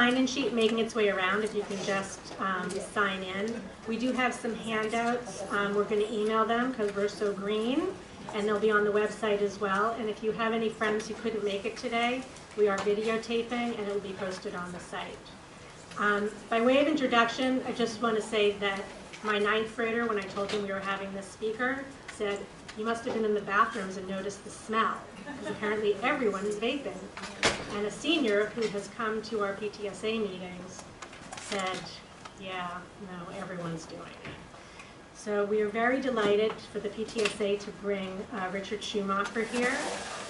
sign-in sheet making its way around if you can just sign in. We do have some handouts. We're going to email them because we're so green, and they'll be on the website as well. And if you have any friends who couldn't make it today, we are videotaping, and it will be posted on the site. By way of introduction, I just want to say that my 9th grader, when I told him we were having this speaker, said, "You must have been in the bathrooms and noticed the smell," because apparently everyone is vaping. And a senior who has come to our PTSA meetings said, "Yeah, no, everyone's doing it." So we are very delighted for the PTSA to bring Richard Stumacher here.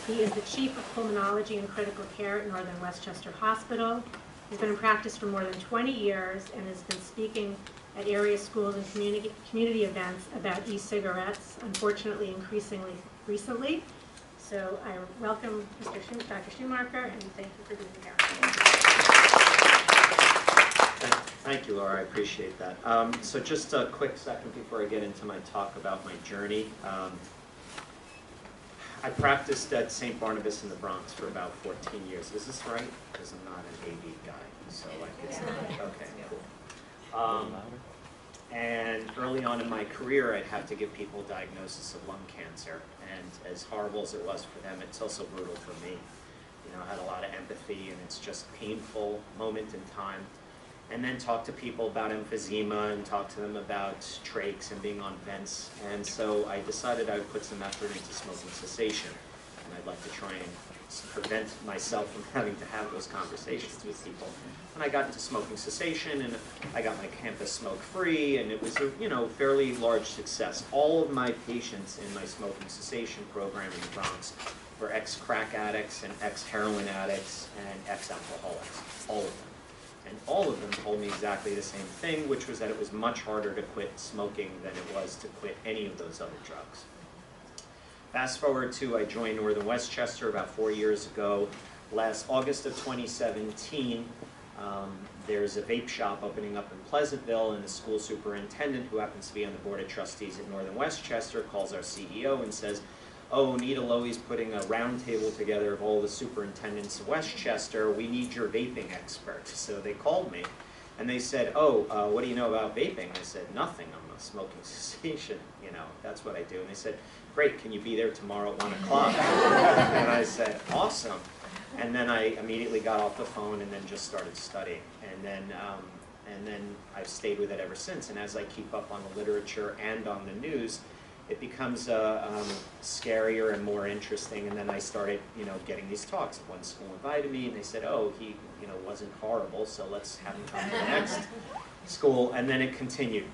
He is the Chief of Pulmonology and Critical Care at Northern Westchester Hospital. He's been in practice for more than 20 years and has been speaking at area schools and community events about e-cigarettes, unfortunately increasingly recently. So I welcome Dr. Stumacher, and thank you for being here. Thank you, Laura. I appreciate that. So just a quick second before I get into my talk about my journey. I practiced at St. Barnabas in the Bronx for about 14 years. Is this right? Because I'm not an AV guy, so like it's not. Okay, cool. And early on in my career, I'd have to give people a diagnosis of lung cancer. And as horrible as it was for them, it's also brutal for me. You know, I had a lot of empathy, and it's just a painful moment in time. And then talk to people about emphysema and talk to them about trachs and being on vents. And so I decided I would put some effort into smoking cessation. And I'd like to try and prevent myself from having to have those conversations with people. And I got into smoking cessation, and I got my campus smoke-free, and it was a fairly large success. All of my patients in my smoking cessation program in the Bronx were ex-crack addicts and ex-heroin addicts and ex-alcoholics, all of them. And all of them told me exactly the same thing, which was that it was much harder to quit smoking than it was to quit any of those other drugs. Fast forward to I joined Northern Westchester about 4 years ago. Last August of 2017, there's a vape shop opening up in Pleasantville, and the school superintendent, who happens to be on the board of trustees at Northern Westchester, calls our CEO and says, "Oh, Nita Lowy's putting a roundtable together of all the superintendents of Westchester. We need your vaping expert." So they called me, and they said, "Oh, what do you know about vaping?" I said, "Nothing. I'm a smoking cessation. You know, that's what I do." And they said, "Great. Can you be there tomorrow at 1 o'clock?" And I said, "Awesome." And then I immediately got off the phone and then just started studying. And then I've stayed with it ever since. And as I keep up on the literature and on the news, it becomes scarier and more interesting. And then I started, getting these talks. One school invited me, and they said, "Oh, he, wasn't horrible, so let's have him come to the next school." And then it continued.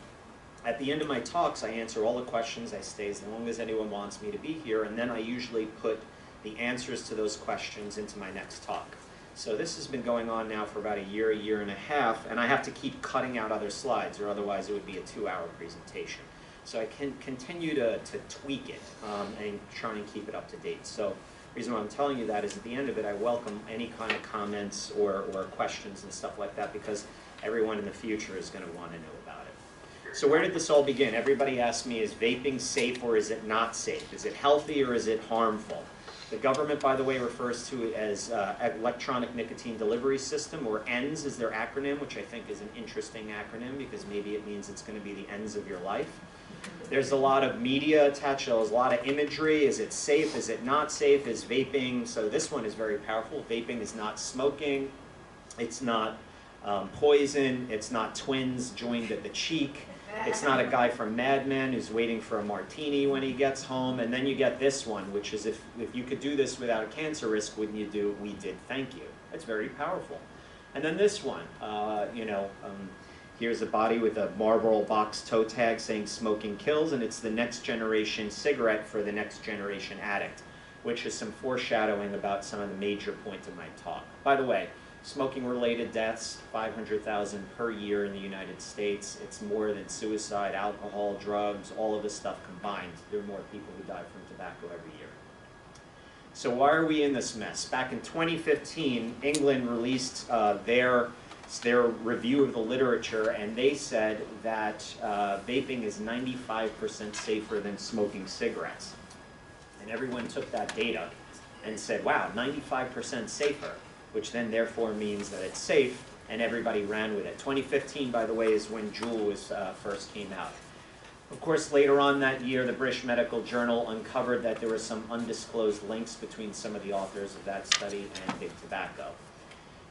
At the end of my talks, I answer all the questions. I stay as long as anyone wants me to be here, and then I usually put the answers to those questions into my next talk. So this has been going on now for about a year and a half, and I have to keep cutting out other slides, or otherwise it would be a 2-hour presentation. So I can continue to tweak it and try and keep it up to date. So the reason why I'm telling you that is at the end of it, I welcome any kind of comments or questions and stuff like that, because everyone in the future is going to want to know about it. So where did this all begin? Everybody asks me, is vaping safe or is it not safe? Is it healthy or is it harmful? The government, by the way, refers to it as Electronic Nicotine Delivery System, or ENDS is their acronym, which I think is an interesting acronym because maybe it means it's going to be the ends of your life. There's a lot of media attached, there's a lot of imagery. Is it safe? Is it not safe? Is vaping? So this one is very powerful. Vaping is not smoking. It's not poison. It's not twins joined at the cheek. It's not a guy from Mad Men who's waiting for a martini when he gets home. And then you get this one, which is if you could do this without a cancer risk, wouldn't you do We Did Thank You? It's very powerful. And then this one, here's a body with a Marlboro box toe tag saying smoking kills, and it's the next generation cigarette for the next generation addict, which is some foreshadowing about some of the major points of my talk. By the way, smoking-related deaths, 500,000 per year in the United States. It's more than suicide, alcohol, drugs, all of this stuff combined. There are more people who die from tobacco every year. So why are we in this mess? Back in 2015, England released their review of the literature, and they said that vaping is 95% safer than smoking cigarettes. And everyone took that data and said, wow, 95% safer, which then therefore means that it's safe. and everybody ran with it. 2015, by the way, is when Juul was first came out. Of course, later on that year, the British Medical Journal uncovered that there were some undisclosed links between some of the authors of that study and big tobacco.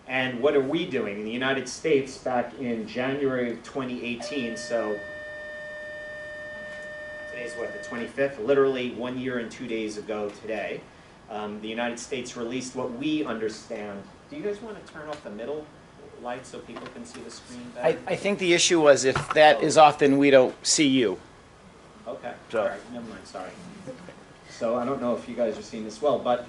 And what are we doing? In the United States, back in January of 2018, so today's what, the 25th? Literally 1 year and 2 days ago today, the United States released what we understand. Do you guys want to turn off the middle light so people can see the screen better? I think the issue was if that is off, then we don't see you. Okay, So. all right, never mind, sorry. So I don't know if you guys are seeing this well, but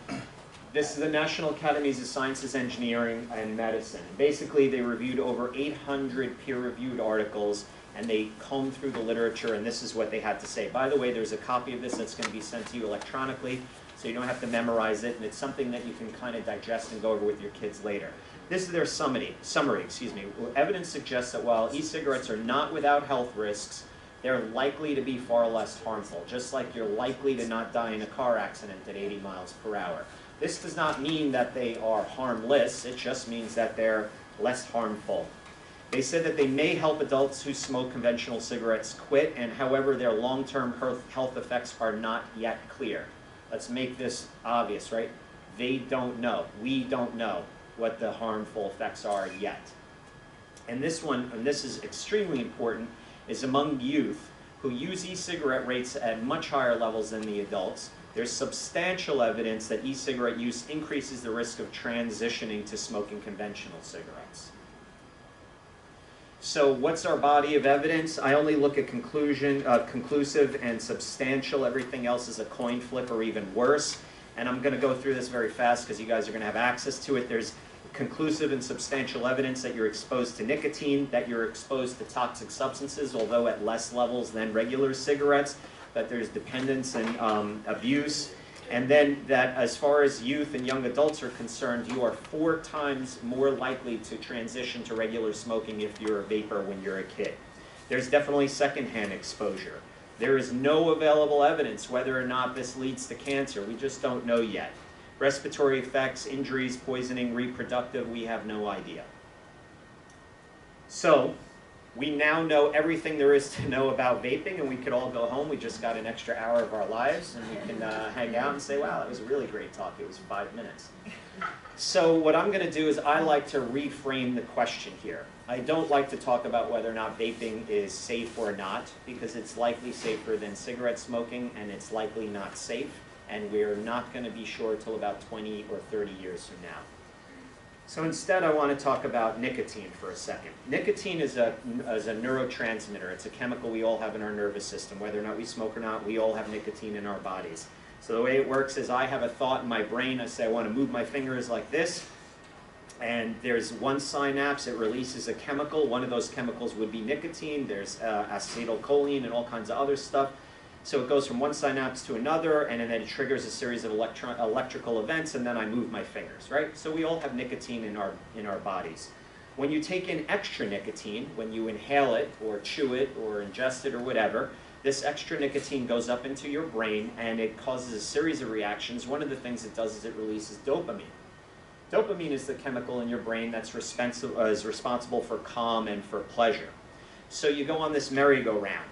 this is the National Academies of Sciences, Engineering, and Medicine. Basically, they reviewed over 800 peer-reviewed articles, and they combed through the literature, and this is what they had to say. By the way, there's a copy of this that's going to be sent to you electronically, so you don't have to memorize it, and it's something that you can kind of digest and go over with your kids later. This is their summary. Evidence suggests that while e-cigarettes are not without health risks, they're likely to be far less harmful, just like you're likely to not die in a car accident at 80 miles per hour. This does not mean that they are harmless, it just means that they're less harmful. They said that they may help adults who smoke conventional cigarettes quit, and however, their long-term health effects are not yet clear. Let's make this obvious, right? They don't know. We don't know what the harmful effects are yet. And this one, and this is extremely important, is among youth who use e-cigarette rates at much higher levels than the adults. There's substantial evidence that e-cigarette use increases the risk of transitioning to smoking conventional cigarettes. So what's our body of evidence? I only look at conclusive and substantial. Everything else is a coin flip or even worse. And I'm going to go through this very fast because you guys are going to have access to it. There's conclusive and substantial evidence that you're exposed to nicotine, that you're exposed to toxic substances, although at less levels than regular cigarettes, that there's dependence and abuse, and then that as far as youth and young adults are concerned, you are 4 times more likely to transition to regular smoking if you're a vapor when you're a kid. There's definitely secondhand exposure. There is no available evidence whether or not this leads to cancer. We just don't know yet. Respiratory effects, injuries, poisoning, reproductive, we have no idea. So, we now know everything there is to know about vaping, and we could all go home. We just got an extra hour of our lives, and we can hang out and say, wow, that was a really great talk. It was 5 minutes. So what I'm going to do is I like to reframe the question here. I don't like to talk about whether or not vaping is safe or not, because it's likely safer than cigarette smoking, and it's likely not safe. And we're not going to be sure until about 20 or 30 years from now. So instead, I want to talk about nicotine for a second. Nicotine is a neurotransmitter. It's a chemical we all have in our nervous system. Whether or not we smoke or not, we all have nicotine in our bodies. So the way it works is I have a thought in my brain. I say I want to move my fingers like this. And there's one synapse. It releases a chemical. One of those chemicals would be nicotine. There's acetylcholine and all kinds of other stuff. So it goes from one synapse to another, and then it triggers a series of electrical events, and then I move my fingers, right? So we all have nicotine in our bodies. When you take in extra nicotine, when you inhale it, or chew it, or ingest it, or whatever, this extra nicotine goes up into your brain, and it causes a series of reactions. One of the things it does is it releases dopamine. Dopamine is the chemical in your brain that's responsible for calm and for pleasure. So you go on this merry-go-round.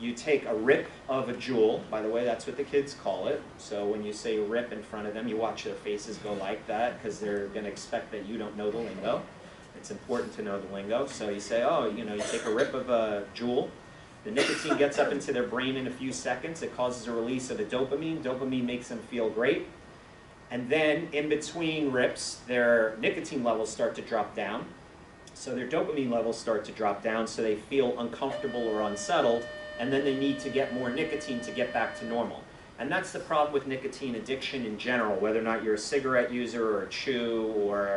You take a rip of a Juul. By the way, that's what the kids call it. So when you say rip in front of them, you watch their faces go like that because they're going to expect that you don't know the lingo. It's important to know the lingo. So you say, oh, you take a rip of a Juul. The nicotine gets up into their brain in a few seconds. It causes a release of the dopamine. Dopamine makes them feel great. And then in between rips, their nicotine levels start to drop down. So their dopamine levels start to drop down so they feel uncomfortable or unsettled. And then they need to get more nicotine to get back to normal. And that's the problem with nicotine addiction in general, whether or not you're a cigarette user or a chew or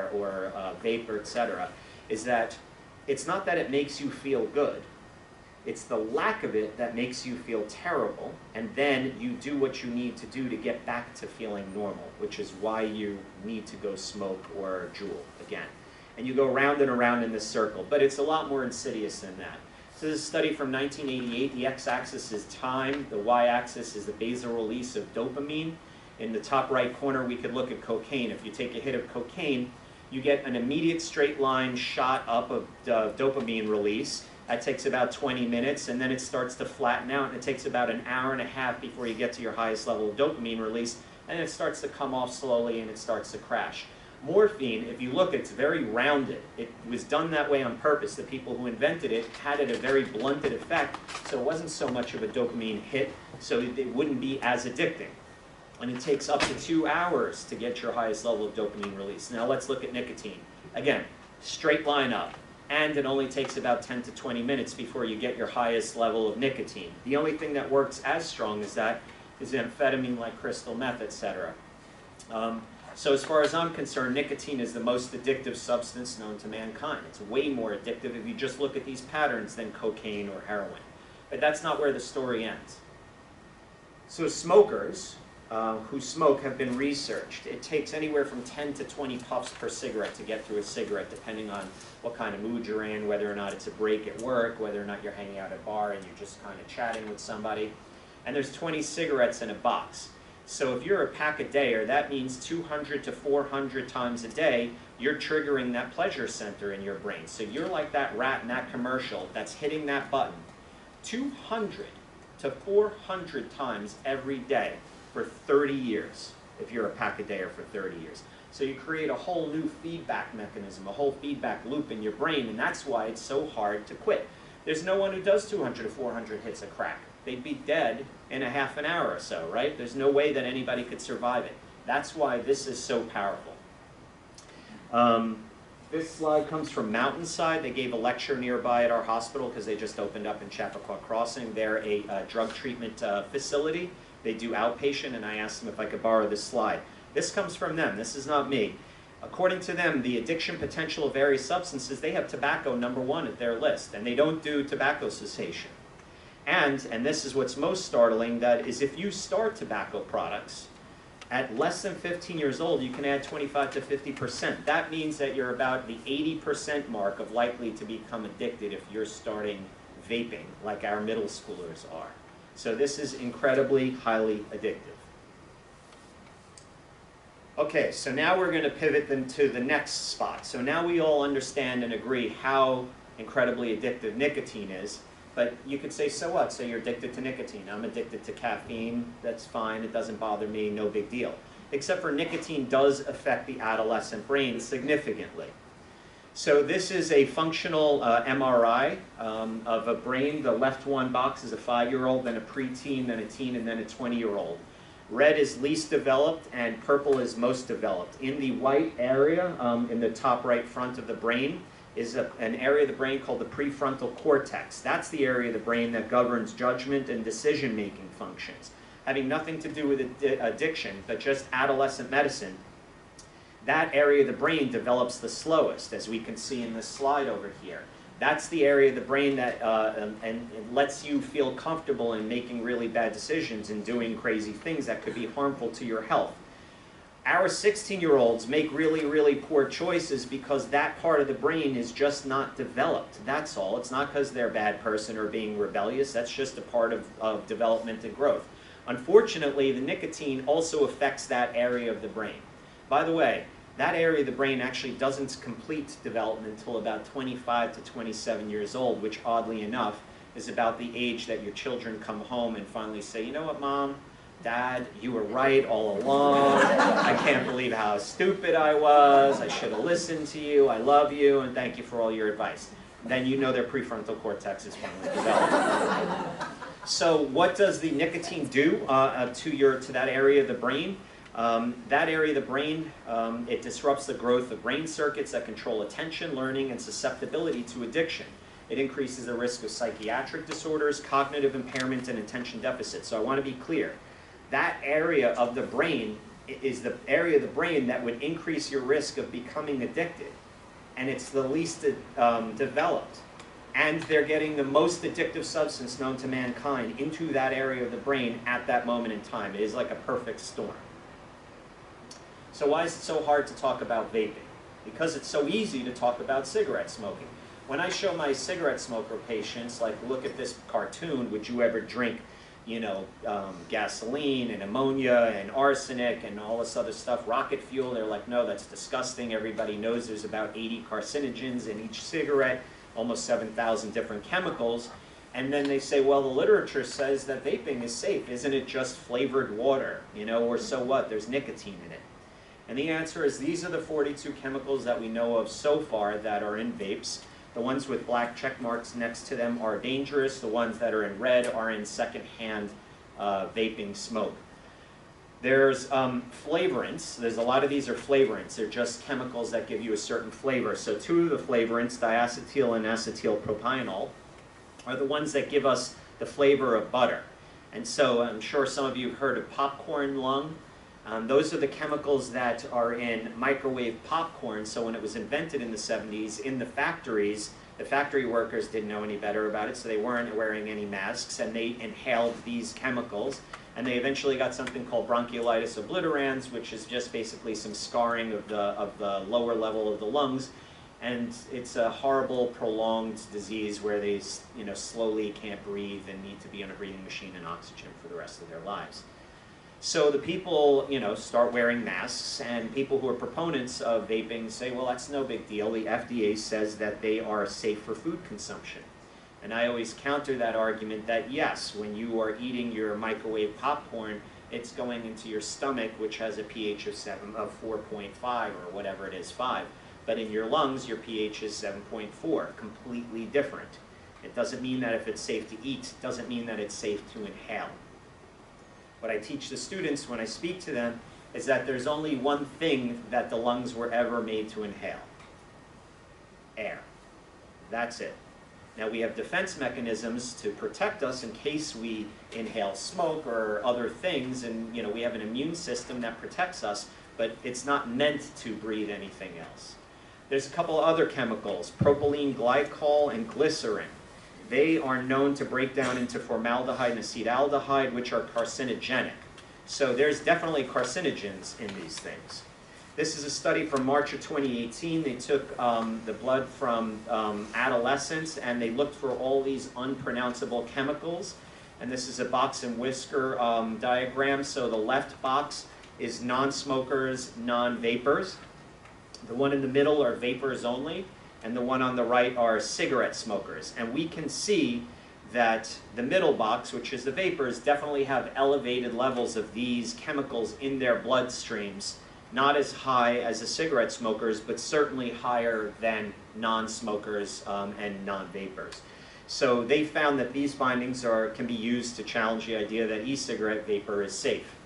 a vapor, etc., is that it's not that it makes you feel good. It's the lack of it that makes you feel terrible, and then you do what you need to do to get back to feeling normal, which is why you need to go smoke or Juul again. And you go round and around in this circle, but it's a lot more insidious than that. So this is a study from 1988. The x-axis is time. The y-axis is the basal release of dopamine. In the top right corner, we could look at cocaine. If you take a hit of cocaine, you get an immediate straight line shot up of dopamine release. That takes about 20 minutes, and then it starts to flatten out, and it takes about an hour and a half before you get to your highest level of dopamine release, and then it starts to come off slowly and it starts to crash. Morphine, if you look, it's very rounded. It was done that way on purpose. The people who invented it had it a very blunted effect, so it wasn't so much of a dopamine hit, so it wouldn't be as addicting. And it takes up to 2 hours to get your highest level of dopamine release. Now let's look at nicotine. Again, straight line up. And it only takes about 10 to 20 minutes before you get your highest level of nicotine. The only thing that works as strong as that is amphetamine like crystal meth, etc. So as far as I'm concerned, nicotine is the most addictive substance known to mankind. It's way more addictive if you just look at these patterns than cocaine or heroin. But that's not where the story ends. So smokers who smoke have been researched. It takes anywhere from 10 to 20 puffs per cigarette to get through a cigarette, depending on what kind of mood you're in, whether or not it's a break at work, whether or not you're hanging out at a bar and you're just kind of chatting with somebody. And there's 20 cigarettes in a box. So if you're a pack-a-dayer, that means 200 to 400 times a day, you're triggering that pleasure center in your brain. So you're like that rat in that commercial that's hitting that button 200 to 400 times every day for 30 years, if you're a pack-a-dayer for 30 years. So you create a whole new feedback mechanism, a whole feedback loop in your brain, and that's why it's so hard to quit. There's no one who does 200 to 400 hits of crack. They'd be dead in a half an hour or so, right? There's no way that anybody could survive it. That's why this is so powerful. This slide comes from Mountainside. They gave a lecture nearby at our hospital because they just opened up in Chappaqua Crossing. They're a drug treatment facility. They do outpatient, and I asked them if I could borrow this slide. This comes from them. This is not me. According to them, the addiction potential of various substances, they have tobacco #1 at their list, and they don't do tobacco cessation. And this is what's most startling, that is if you start tobacco products at less than 15 years old, you can add 25 to 50%. That means that you're about the 80% mark of likely to become addicted if you're starting vaping, like our middle schoolers are. So this is incredibly highly addictive. Okay, so now we're going to pivot them to the next spot. So now we all understand and agree how incredibly addictive nicotine is. But you could say, so what? So you're addicted to nicotine. I'm addicted to caffeine. That's fine. It doesn't bother me. No big deal. Except for nicotine does affect the adolescent brain significantly. So this is a functional MRI of a brain. The left one box is a 5-year-old, then a preteen, then a teen, and then a 20-year-old. Red is least developed, and purple is most developed. In the white area, in the top right front of the brain, is an area of the brain called the prefrontal cortex. That's the area of the brain that governs judgment and decision-making functions. Having nothing to do with addiction, but just adolescent medicine, that area of the brain develops the slowest, as we can see in this slide over here. That's the area of the brain that and it lets you feel comfortable in making really bad decisions and doing crazy things that could be harmful to your health. Our 16-year-olds make really, really poor choices because that part of the brain is just not developed. That's all. It's not because they're a bad person or being rebellious. That's just a part of development and growth. Unfortunately, the nicotine also affects that area of the brain. By the way, that area of the brain actually doesn't complete development until about 25 to 27 years old, which oddly enough is about the age that your children come home and finally say, you know what, Mom, Dad, you were right all along. I can't believe how stupid I was. I should have listened to you. I love you, and thank you for all your advice. Then you know their prefrontal cortex is finally developed. So what does the nicotine do to that area of the brain? That area of the brain, it disrupts the growth of brain circuits that control attention, learning, and susceptibility to addiction. It increases the risk of psychiatric disorders, cognitive impairment, and attention deficit. So I want to be clear. That area of the brain is the area of the brain that would increase your risk of becoming addicted. And it's the least developed. And they're getting the most addictive substance known to mankind into that area of the brain at that moment in time. It is like a perfect storm. So why is it so hard to talk about vaping? Because it's so easy to talk about cigarette smoking. When I show my cigarette smoker patients, like, look at this cartoon, would you ever drink you know, gasoline and ammonia and arsenic and all this other stuff, rocket fuel. They're like, no, that's disgusting. Everybody knows there's about 80 carcinogens in each cigarette, almost 7,000 different chemicals. And then they say, well, the literature says that vaping is safe. Isn't it just flavored water? You know, or so what? There's nicotine in it. And the answer is these are the 42 chemicals that we know of so far that are in vapes. The ones with black check marks next to them are dangerous. The ones that are in red are in secondhand vaping smoke. There's flavorants. There's a lot of these are flavorants. They're just chemicals that give you a certain flavor. So two of the flavorants, diacetyl and acetylpropionyl, are the ones that give us the flavor of butter. And so I'm sure some of you have heard of popcorn lung. Those are the chemicals that are in microwave popcorn. So when it was invented in the 70s, in the factories, the factory workers didn't know any better about it, so they weren't wearing any masks, and they inhaled these chemicals. And they eventually got something called bronchiolitis obliterans, which is just basically some scarring of the lower level of the lungs. And it's a horrible, prolonged disease where they, you know, slowly can't breathe and need to be on a breathing machine and oxygen for the rest of their lives. So the people, you know, start wearing masks, and people who are proponents of vaping say, well, that's no big deal. The FDA says that they are safe for food consumption. And I always counter that argument that, yes, when you are eating your microwave popcorn, it's going into your stomach, which has a pH of 4.5 or whatever it is, 5. But in your lungs, your pH is 7.4, completely different. It doesn't mean that if it's safe to eat, it doesn't mean that it's safe to inhale. What I teach the students when I speak to them is that there's only one thing that the lungs were ever made to inhale: air. That's it. Now we have defense mechanisms to protect us in case we inhale smoke or other things, and you know, we have an immune system that protects us, but it's not meant to breathe anything else. There's a couple other chemicals, propylene glycol and glycerin. They are known to break down into formaldehyde and acetaldehyde, which are carcinogenic. So there's definitely carcinogens in these things. This is a study from March of 2018. They took the blood from adolescents, and they looked for all these unpronounceable chemicals. And this is a box and whisker diagram. So the left box is non-smokers, non-vapors. The one in the middle are vapors only, and the one on the right are cigarette smokers. And we can see that the middle box, which is the vapors, definitely have elevated levels of these chemicals in their bloodstreams. Not as high as the cigarette smokers, but certainly higher than non-smokers and non-vapors. So they found that these findings can be used to challenge the idea that e-cigarette vapor is safe.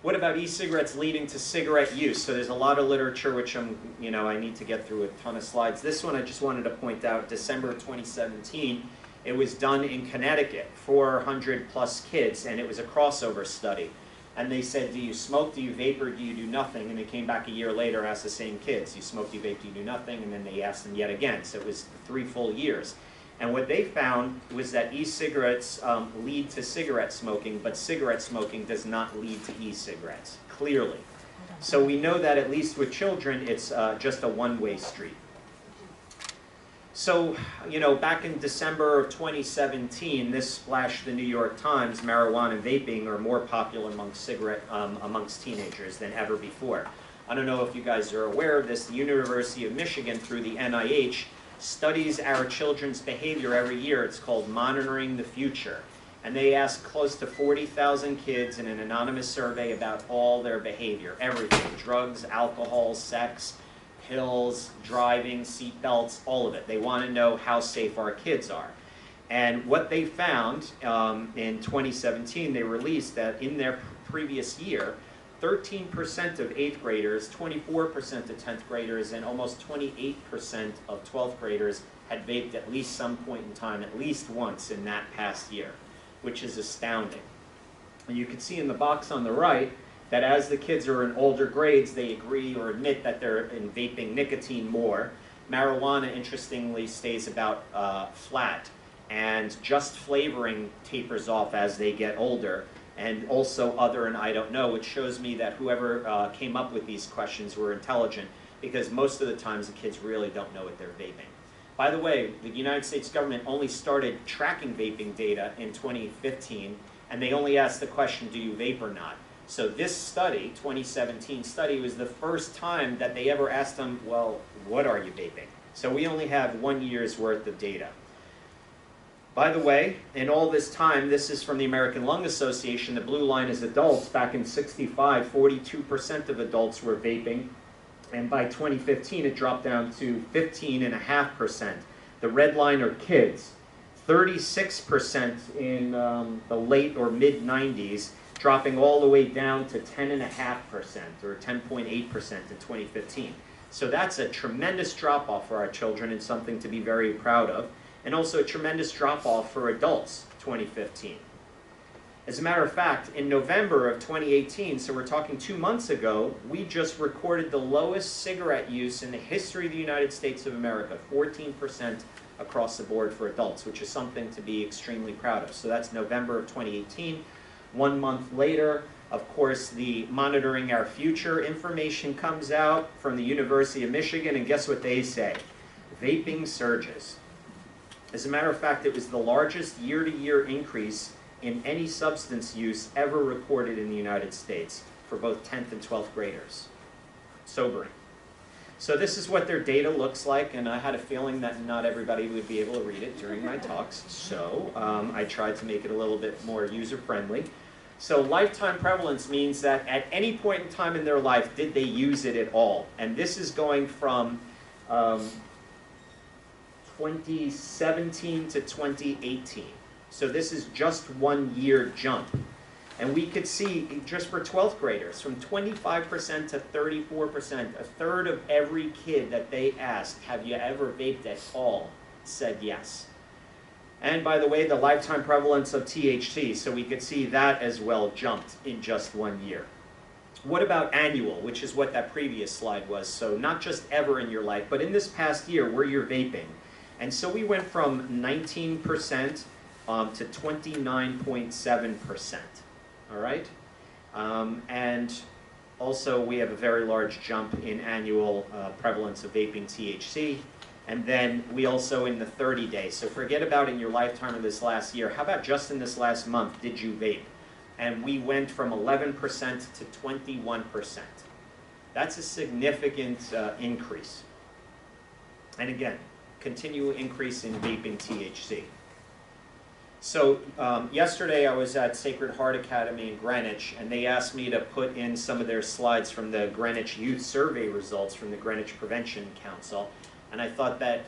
What about e-cigarettes leading to cigarette use? So there's a lot of literature, which I need to get through a ton of slides. This one I just wanted to point out, December 2017. It was done in Connecticut, 400 plus kids, and it was a crossover study. And they said, do you smoke, do you vape, or do you do nothing? And they came back a year later, asked the same kids, do you smoke, do you vape, do you do nothing? And then they asked them yet again. So it was 3 full years. And what they found was that e-cigarettes lead to cigarette smoking, but cigarette smoking does not lead to e-cigarettes, clearly. So we know that at least with children, it's just a one-way street. So, back in December of 2017, this splashed the New York Times. Marijuana and vaping are more popular amongst teenagers than ever before. I don't know if you guys are aware of this. The University of Michigan, through the NIH, studies our children's behavior every year. It's called Monitoring the Future. And they ask close to 40,000 kids in an anonymous survey about all their behavior, everything: drugs, alcohol, sex, pills, driving, seat belts, all of it. They want to know how safe our kids are. And what they found in 2017, they released that in their previous year, 13% of 8th graders, 24% of 10th graders, and almost 28% of 12th graders had vaped at least some point in time, at least once in that past year, which is astounding. And you can see in the box on the right that as the kids are in older grades, they agree or admit that they're in vaping nicotine more. Marijuana, interestingly, stays about flat, and just flavoring tapers off as they get older, and also other and I don't know, which shows me that whoever came up with these questions were intelligent, because most of the times the kids really don't know what they're vaping. By the way, the United States government only started tracking vaping data in 2015, and they only asked the question, do you vape or not? So this study, 2017 study, was the first time that they ever asked them, well, what are you vaping? So we only have 1 year's worth of data. By the way, in all this time, this is from the American Lung Association, the blue line is adults. Back in 65, 42% of adults were vaping. And by 2015, it dropped down to 15.5%. The red line are kids. 36% in the late or mid-90s, dropping all the way down to 10.5% or 10.8% in 2015. So that's a tremendous drop-off for our children and something to be very proud of. And also a tremendous drop-off for adults, 2015. As a matter of fact, in November of 2018, so we're talking 2 months ago, we just recorded the lowest cigarette use in the history of the United States of America, 14% across the board for adults, which is something to be extremely proud of. So that's November of 2018. 1 month later, of course, the Monitoring Our Future information comes out from the University of Michigan, and guess what they say? Vaping surges. As a matter of fact, it was the largest year-to-year increase in any substance use ever recorded in the United States for both 10th and 12th graders. Sobering. So this is what their data looks like, and I had a feeling that not everybody would be able to read it during my talks, so I tried to make it a little bit more user-friendly. So lifetime prevalence means that at any point in time in their life, did they use it at all? And this is going from 2017 to 2018. So this is just 1 year jump. And we could see, just for 12th graders, from 25% to 34%, a third of every kid that they asked, have you ever vaped at all, said yes. And by the way, the lifetime prevalence of THC, so we could see that as well jumped in just 1 year. What about annual, which is what that previous slide was? So not just ever in your life, but in this past year where you're vaping. And so we went from 19% to 29.7%, all right? And also we have a very large jump in annual prevalence of vaping THC. And then we also in the 30 days, so forget about in your lifetime or this last year, how about just in this last month, did you vape? And we went from 11% to 21%. That's a significant increase. And again, continual increase in vaping THC. So yesterday I was at Sacred Heart Academy in Greenwich, and they asked me to put in some of their slides from the Greenwich Youth Survey results from the Greenwich Prevention Council. And I thought that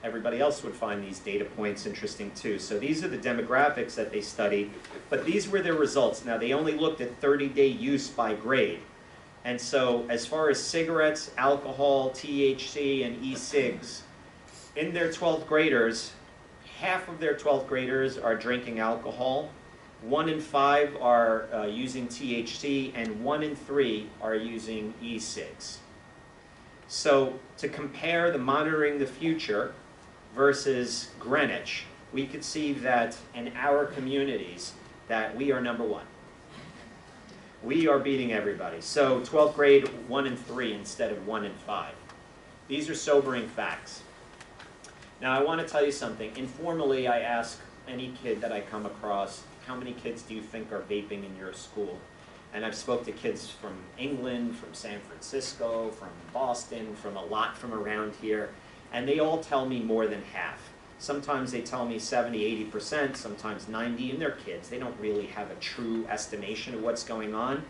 everybody else would find these data points interesting too. So these are the demographics that they studied, but these were their results. Now they only looked at 30-day use by grade. And so as far as cigarettes, alcohol, THC, and e-cigs, in their 12th graders, half of their 12th graders are drinking alcohol, 1 in 5 are using THC, and 1 in 3 are using e-cigs. So to compare the Monitoring the Future versus Greenwich, we could see that in our communities that we are #1. We are beating everybody. So 12th grade, 1 in 3 instead of 1 in 5. These are sobering facts. Now I want to tell you something. Informally, I ask any kid that I come across, how many kids do you think are vaping in your school? And I've spoke to kids from England, from San Francisco, from Boston, from a lot from around here, and they all tell me more than half. Sometimes they tell me 70, 80%, sometimes 90, and they're kids. They don't really have a true estimation of what's going on.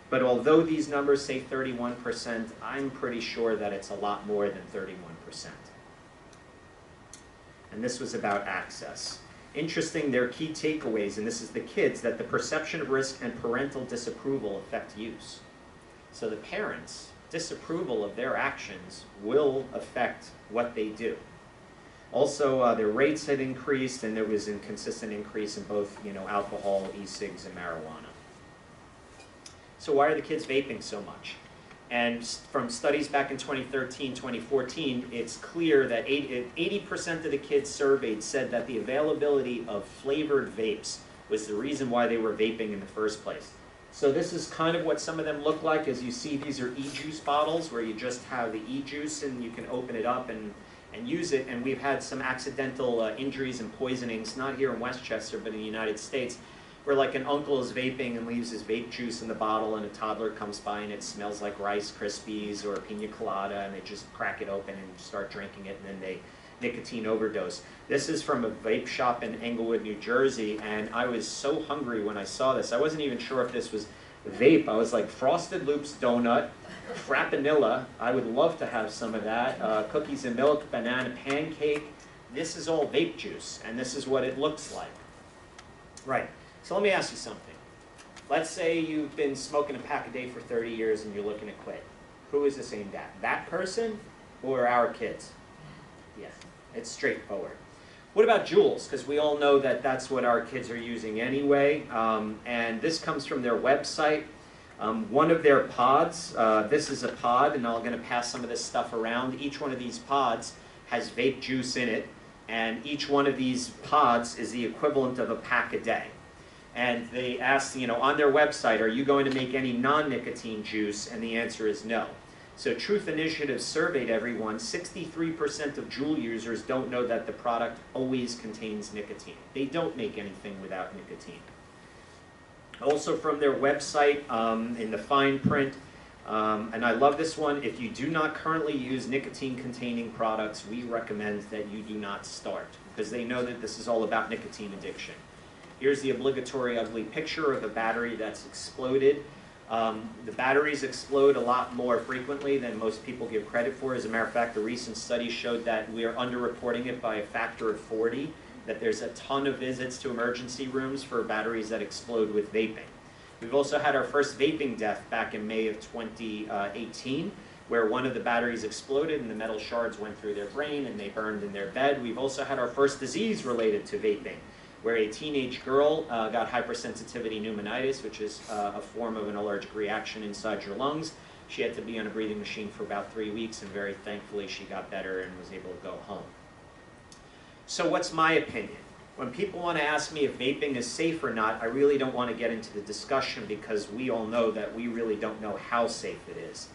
But although these numbers say 31%, I'm pretty sure that it's a lot more than 31%. And this was about access. Interesting, their key takeaways, and this is the kids, that the perception of risk and parental disapproval affect use. So the parents' disapproval of their actions will affect what they do. Also, their rates had increased, and there was a consistent increase in both, alcohol, e-cigs, and marijuana. So why are the kids vaping so much? And from studies back in 2013, 2014, it's clear that 80% of the kids surveyed said that the availability of flavored vapes was the reason why they were vaping in the first place. So this is kind of what some of them look like. As you see, these are e-juice bottles where you just have the e-juice and you can open it up and and use it, and we've had some accidental injuries and poisonings, not here in Westchester, but in the United States, where like an uncle is vaping and leaves his vape juice in the bottle, and a toddler comes by and it smells like Rice Krispies or pina colada, and they just crack it open and start drinking it, and then they nicotine overdose. This is from a vape shop in Englewood, New Jersey, and I was so hungry when I saw this. I wasn't even sure if this was vape. I was like, Frosted Loops donut, Frappanilla, I would love to have some of that, cookies and milk, banana pancake. This is all vape juice, and this is what it looks like. Right, so let me ask you something. Let's say you've been smoking a pack a day for 30 years and you're looking to quit. Who is this aimed at? That person or our kids? Yeah, it's straightforward. What about Juuls? Because we all know that that's what our kids are using anyway. And this comes from their website. One of their pods, this is a pod, and I'm going to pass some of this stuff around. Each one of these pods has vape juice in it, and each one of these pods is the equivalent of a pack a day. And they asked, you know, on their website, are you going to make any non-nicotine juice? And the answer is no. So Truth Initiative surveyed everyone. 63% of Juul users don't know that the product always contains nicotine. They don't make anything without nicotine. Also from their website, in the fine print, and I love this one, if you do not currently use nicotine-containing products, we recommend that you do not start, because they know that this is all about nicotine addiction. Here's the obligatory ugly picture of a battery that's exploded. The batteries explode a lot more frequently than most people give credit for. As a matter of fact, a recent study showed that we are underreporting it by a factor of 40, that there's a ton of visits to emergency rooms for batteries that explode with vaping. We've also had our first vaping death back in May of 2018, where one of the batteries exploded and the metal shards went through their brain and they burned in their bed. We've also had our first disease related to vaping, where a teenage girl got hypersensitivity pneumonitis, which is a form of an allergic reaction inside your lungs. She had to be on a breathing machine for about 3 weeks, and very thankfully she got better and was able to go home. So what's my opinion? When people want to ask me if vaping is safe or not, I really don't want to get into the discussion, because we all know that we really don't know how safe it is.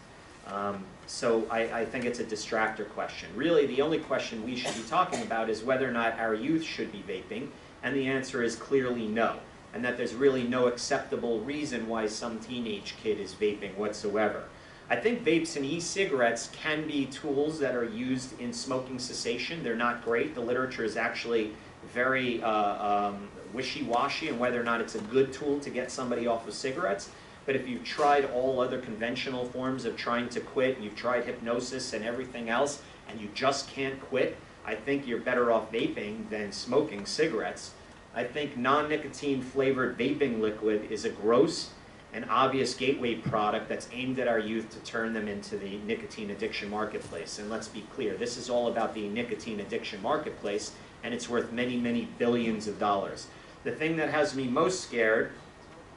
So I think it's a distractor question. Really, the only question we should be talking about is whether or not our youth should be vaping. And the answer is clearly no, and that there's really no acceptable reason why some teenage kid is vaping whatsoever. I think vapes and e-cigarettes can be tools that are used in smoking cessation. They're not great. The literature is actually very wishy-washy on whether or not it's a good tool to get somebody off of cigarettes. But if you've tried all other conventional forms of trying to quit, you've tried hypnosis and everything else, and you just can't quit, I think you're better off vaping than smoking cigarettes. I think non-nicotine flavored vaping liquid is a gross and obvious gateway product that's aimed at our youth to turn them into the nicotine addiction marketplace. And let's be clear, this is all about the nicotine addiction marketplace, and it's worth many, many billions of dollars. The thing that has me most scared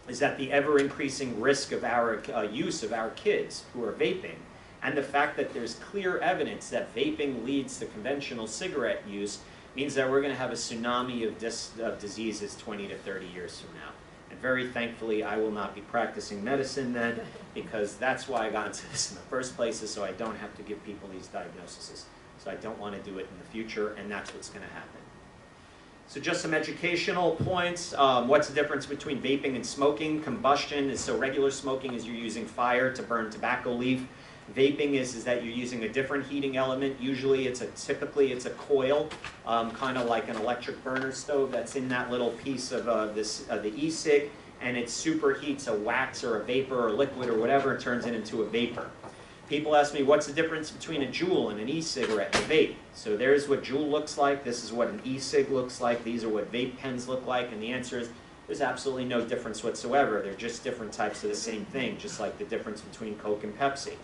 is that the ever-increasing risk of our use of our kids who are vaping, and the fact that there's clear evidence that vaping leads to conventional cigarette use, means that we're going to have a tsunami of diseases 20 to 30 years from now. And very thankfully, I will not be practicing medicine then, because that's why I got into this in the first place, is so I don't have to give people these diagnoses. So I don't want to do it in the future, and that's what's going to happen. So just some educational points. What's the difference between vaping and smoking? Combustion is, so regular smoking is you're using fire to burn tobacco leaf. Vaping is that you're using a different heating element. Usually typically it's a coil, kind of like an electric burner stove that's in that little piece of the e-cig, and it superheats a wax or a vapor or liquid or whatever, and turns it into a vapor. People ask me, what's the difference between a Juul and an e-cigarette and a vape? So there's what Juul looks like, this is what an e-cig looks like, these are what vape pens look like, and the answer is there's absolutely no difference whatsoever. They're just different types of the same thing, just like the difference between Coke and Pepsi.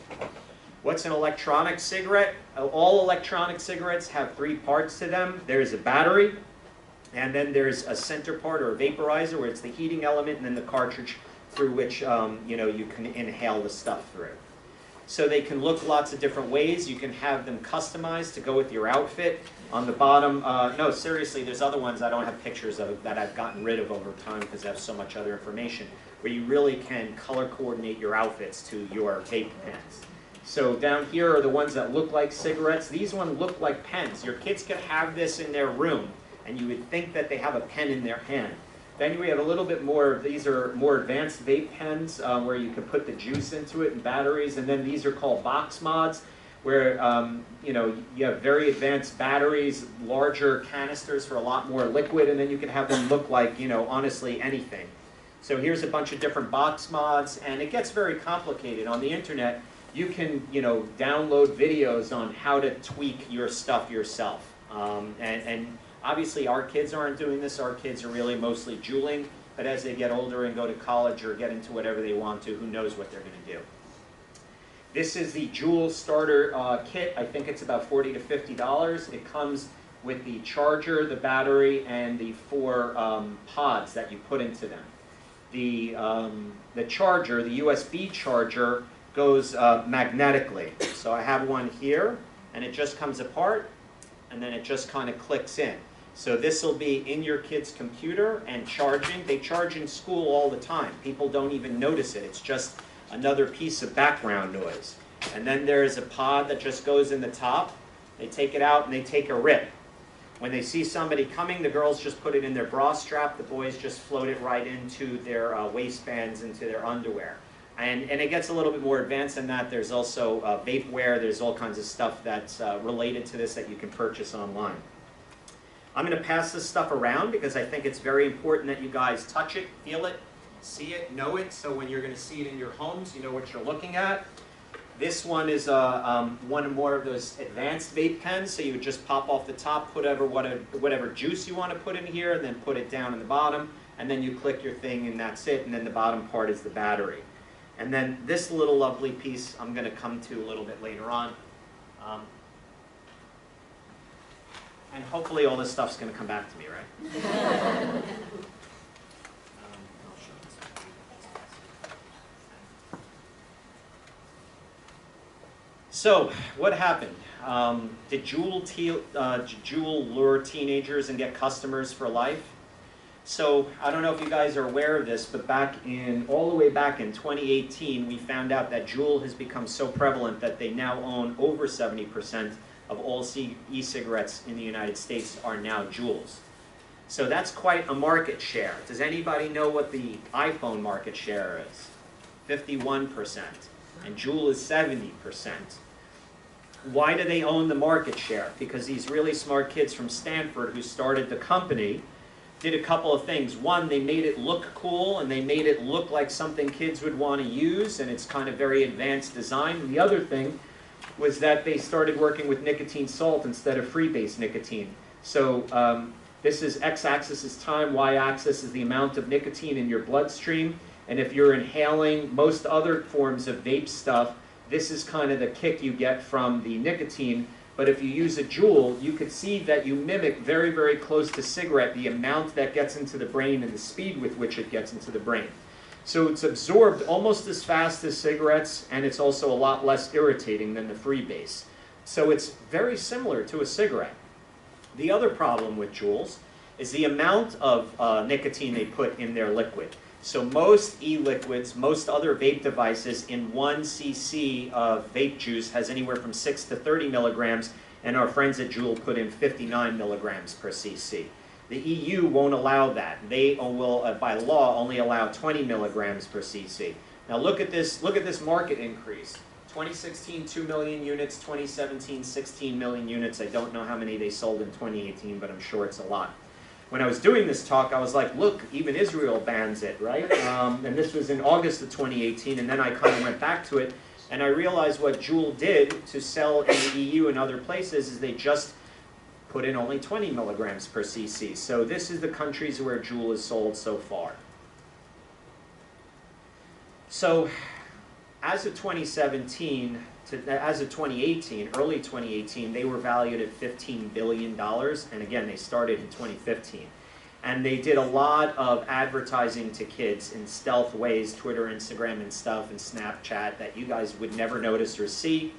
What's an electronic cigarette? All electronic cigarettes have 3 parts to them. There's a battery, and then there's a center part or a vaporizer where it's the heating element, and then the cartridge through which you can inhale the stuff through. So they can look lots of different ways. You can have them customized to go with your outfit. On the bottom, no, seriously, there's other ones I don't have pictures of that I've gotten rid of over time because I have so much other information, where you really can color coordinate your outfits to your vape pens. So down here are the ones that look like cigarettes. These ones look like pens. Your kids could have this in their room, and you would think that they have a pen in their hand. Then we have a little bit more, these are more advanced vape pens where you can put the juice into it and batteries. And then these are called box mods, where you know, you have very advanced batteries, larger canisters for a lot more liquid, and then you can have them look like, you know, honestly anything. So here's a bunch of different box mods, and it gets very complicated. On the internet, you can, you know, download videos on how to tweak your stuff yourself. And obviously our kids aren't doing this. Our kids are really mostly juuling, but as they get older and go to college or get into whatever they want to, who knows what they're going to do. This is the Juul starter kit. I think it's about $40 to $50. It comes with the charger, the battery, and the 4 pods that you put into them. The charger, the USB charger, goes magnetically. So I have one here, and it just comes apart, and then it just kind of clicks in. So this will be in your kid's computer and charging. They charge in school all the time. People don't even notice it. It's just another piece of background noise. And then there's a pod that just goes in the top. They take it out and they take a rip. When they see somebody coming, the girls just put it in their bra strap. The boys just float it right into their waistbands, into their underwear. And it gets a little bit more advanced than that. There's also vapeware. There's all kinds of stuff that's related to this that you can purchase online. I'm going to pass this stuff around because I think it's very important that you guys touch it, feel it, see it, know it, so when you're going to see it in your homes, you know what you're looking at. This one is one more of those advanced vape pens, so you would just pop off the top, put whatever juice you want to put in here, and then put it down in the bottom, and then you click your thing and that's it, and then the bottom part is the battery. And then this little lovely piece I'm going to come to a little bit later on. And hopefully all this stuff's going to come back to me, right? So, what happened? Did Juul lure teenagers and get customers for life? So, I don't know if you guys are aware of this, but all the way back in 2018, we found out that Juul has become so prevalent that they now own over 70% of all e-cigarettes in the United States are now Juuls. So that's quite a market share. Does anybody know what the iPhone market share is? 51%. And Juul is 70%. Why do they own the market share? Because these really smart kids from Stanford who started the company did a couple of things. One, they made it look cool, and they made it look like something kids would want to use, and it's kind of very advanced design. And the other thing was that they started working with nicotine salt instead of free-base nicotine. So this is x-axis is time, y-axis is the amount of nicotine in your bloodstream. And if you're inhaling most other forms of vape stuff, this is kind of the kick you get from the nicotine. But if you use a Juul, you could see that you mimic very, very close to cigarette the amount that gets into the brain and the speed with which it gets into the brain. So it's absorbed almost as fast as cigarettes, and it's also a lot less irritating than the free base. So it's very similar to a cigarette. The other problem with Juuls is the amount of nicotine they put in their liquid. So most e-liquids, most other vape devices in 1 cc of vape juice has anywhere from 6 to 30 milligrams, and our friends at Juul put in 59 milligrams per cc. The EU won't allow that. They will, by law, only allow 20 milligrams per cc. Now look at this market increase. 2016, 2 million units. 2017, 16 million units. I don't know how many they sold in 2018, but I'm sure it's a lot. When I was doing this talk, I was like, look, even Israel bans it, right? And this was in August of 2018, and then I kind of went back to it, and I realized what Juul did to sell in the EU and other places is they just put in only 20 milligrams per cc. So this is the countries where Juul is sold so far. So as of 2017, as of 2018, early 2018, they were valued at $15 billion. And again, they started in 2015. And they did a lot of advertising to kids in stealth ways, Twitter, Instagram, and stuff, and Snapchat that you guys would never notice or see.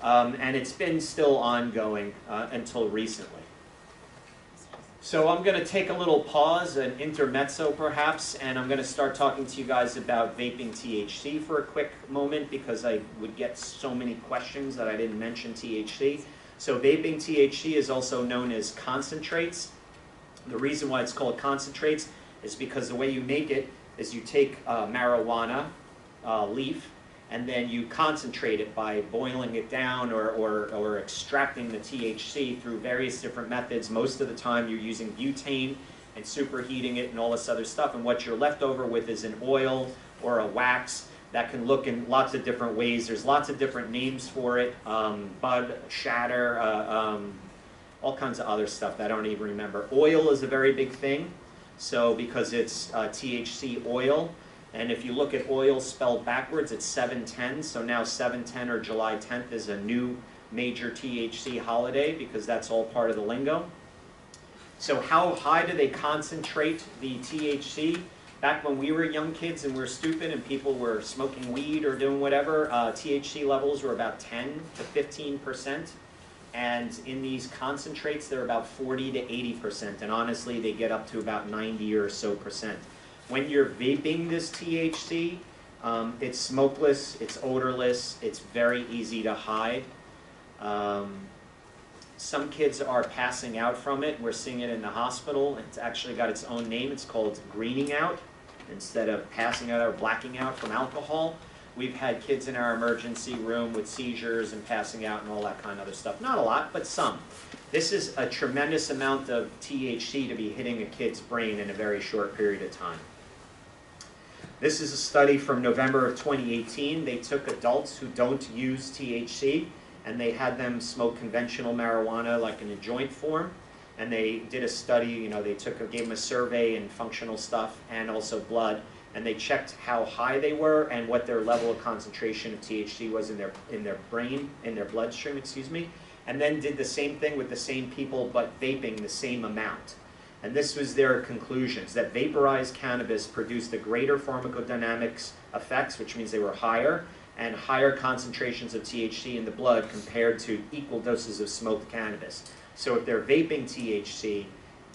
And it's been still ongoing until recently. So I'm going to take a little pause, an intermezzo perhaps, and I'm going to start talking to you guys about vaping THC for a quick moment because I would get so many questions that I didn't mention THC. So vaping THC is also known as concentrates. The reason why it's called concentrates is because the way you make it is you take marijuana leaf and then you concentrate it by boiling it down or extracting the THC through various different methods. Most of the time you're using butane and superheating it and all this other stuff, and what you're left over with is an oil or a wax that can look in lots of different ways. There's lots of different names for it, bud, shatter, all kinds of other stuff that I don't even remember. Oil is a very big thing, so because it's THC oil. And if you look at oil spelled backwards, it's 7/10. So now 7/10 or July 10th is a new major THC holiday because that's all part of the lingo. So how high do they concentrate the THC? Back when we were young kids and we were stupid and people were smoking weed or doing whatever, THC levels were about 10 to 15%. And in these concentrates, they're about 40 to 80%. And honestly, they get up to about 90 or so percent. When you're vaping this THC, it's smokeless, it's odorless, it's very easy to hide. Some kids are passing out from it. We're seeing it in the hospital. It's actually got its own name. It's called greening out instead of passing out or blacking out from alcohol. We've had kids in our emergency room with seizures and passing out and all that kind of other stuff. Not a lot, but some. This is a tremendous amount of THC to be hitting a kid's brain in a very short period of time. This is a study from November of 2018. They took adults who don't use THC and they had them smoke conventional marijuana like in a joint form. And they did a study, they gave them a survey and functional stuff and also blood. And they checked how high they were and what their level of concentration of THC was in their brain, in their bloodstream, excuse me. And then did the same thing with the same people but vaping the same amount. And this was their conclusions, that vaporized cannabis produced a greater pharmacodynamics effects, which means they were higher, and higher concentrations of THC in the blood compared to equal doses of smoked cannabis. So if they're vaping THC,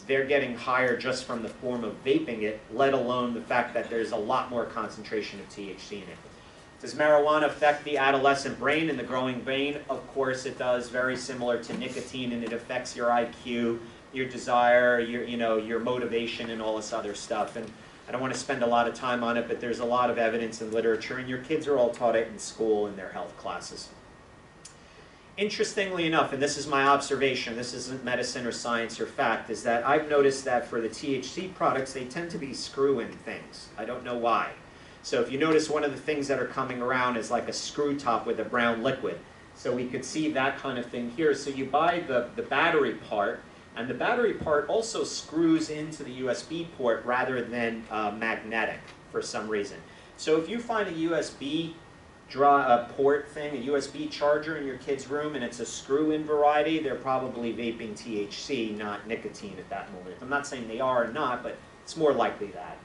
they're getting higher just from the form of vaping it, let alone the fact that there's a lot more concentration of THC in it. Does marijuana affect the adolescent brain and the growing brain? Of course it does, very similar to nicotine, and it affects your IQ, your desire, your motivation, and all this other stuff. And I don't want to spend a lot of time on it, but there's a lot of evidence and literature, and your kids are all taught it in school in their health classes. Interestingly enough, and this is my observation, this isn't medicine or science or fact, is that I've noticed that for the THC products, they tend to be screw-in things. I don't know why. So if you notice, one of the things that are coming around is like a screw top with a brown liquid. So we could see that kind of thing here. So you buy the battery part, and the battery part also screws into the USB port rather than magnetic for some reason. So if you find a USB port thing, a USB charger in your kid's room, and it's a screw-in variety, they're probably vaping THC, not nicotine at that moment. I'm not saying they are or not, but it's more likely that.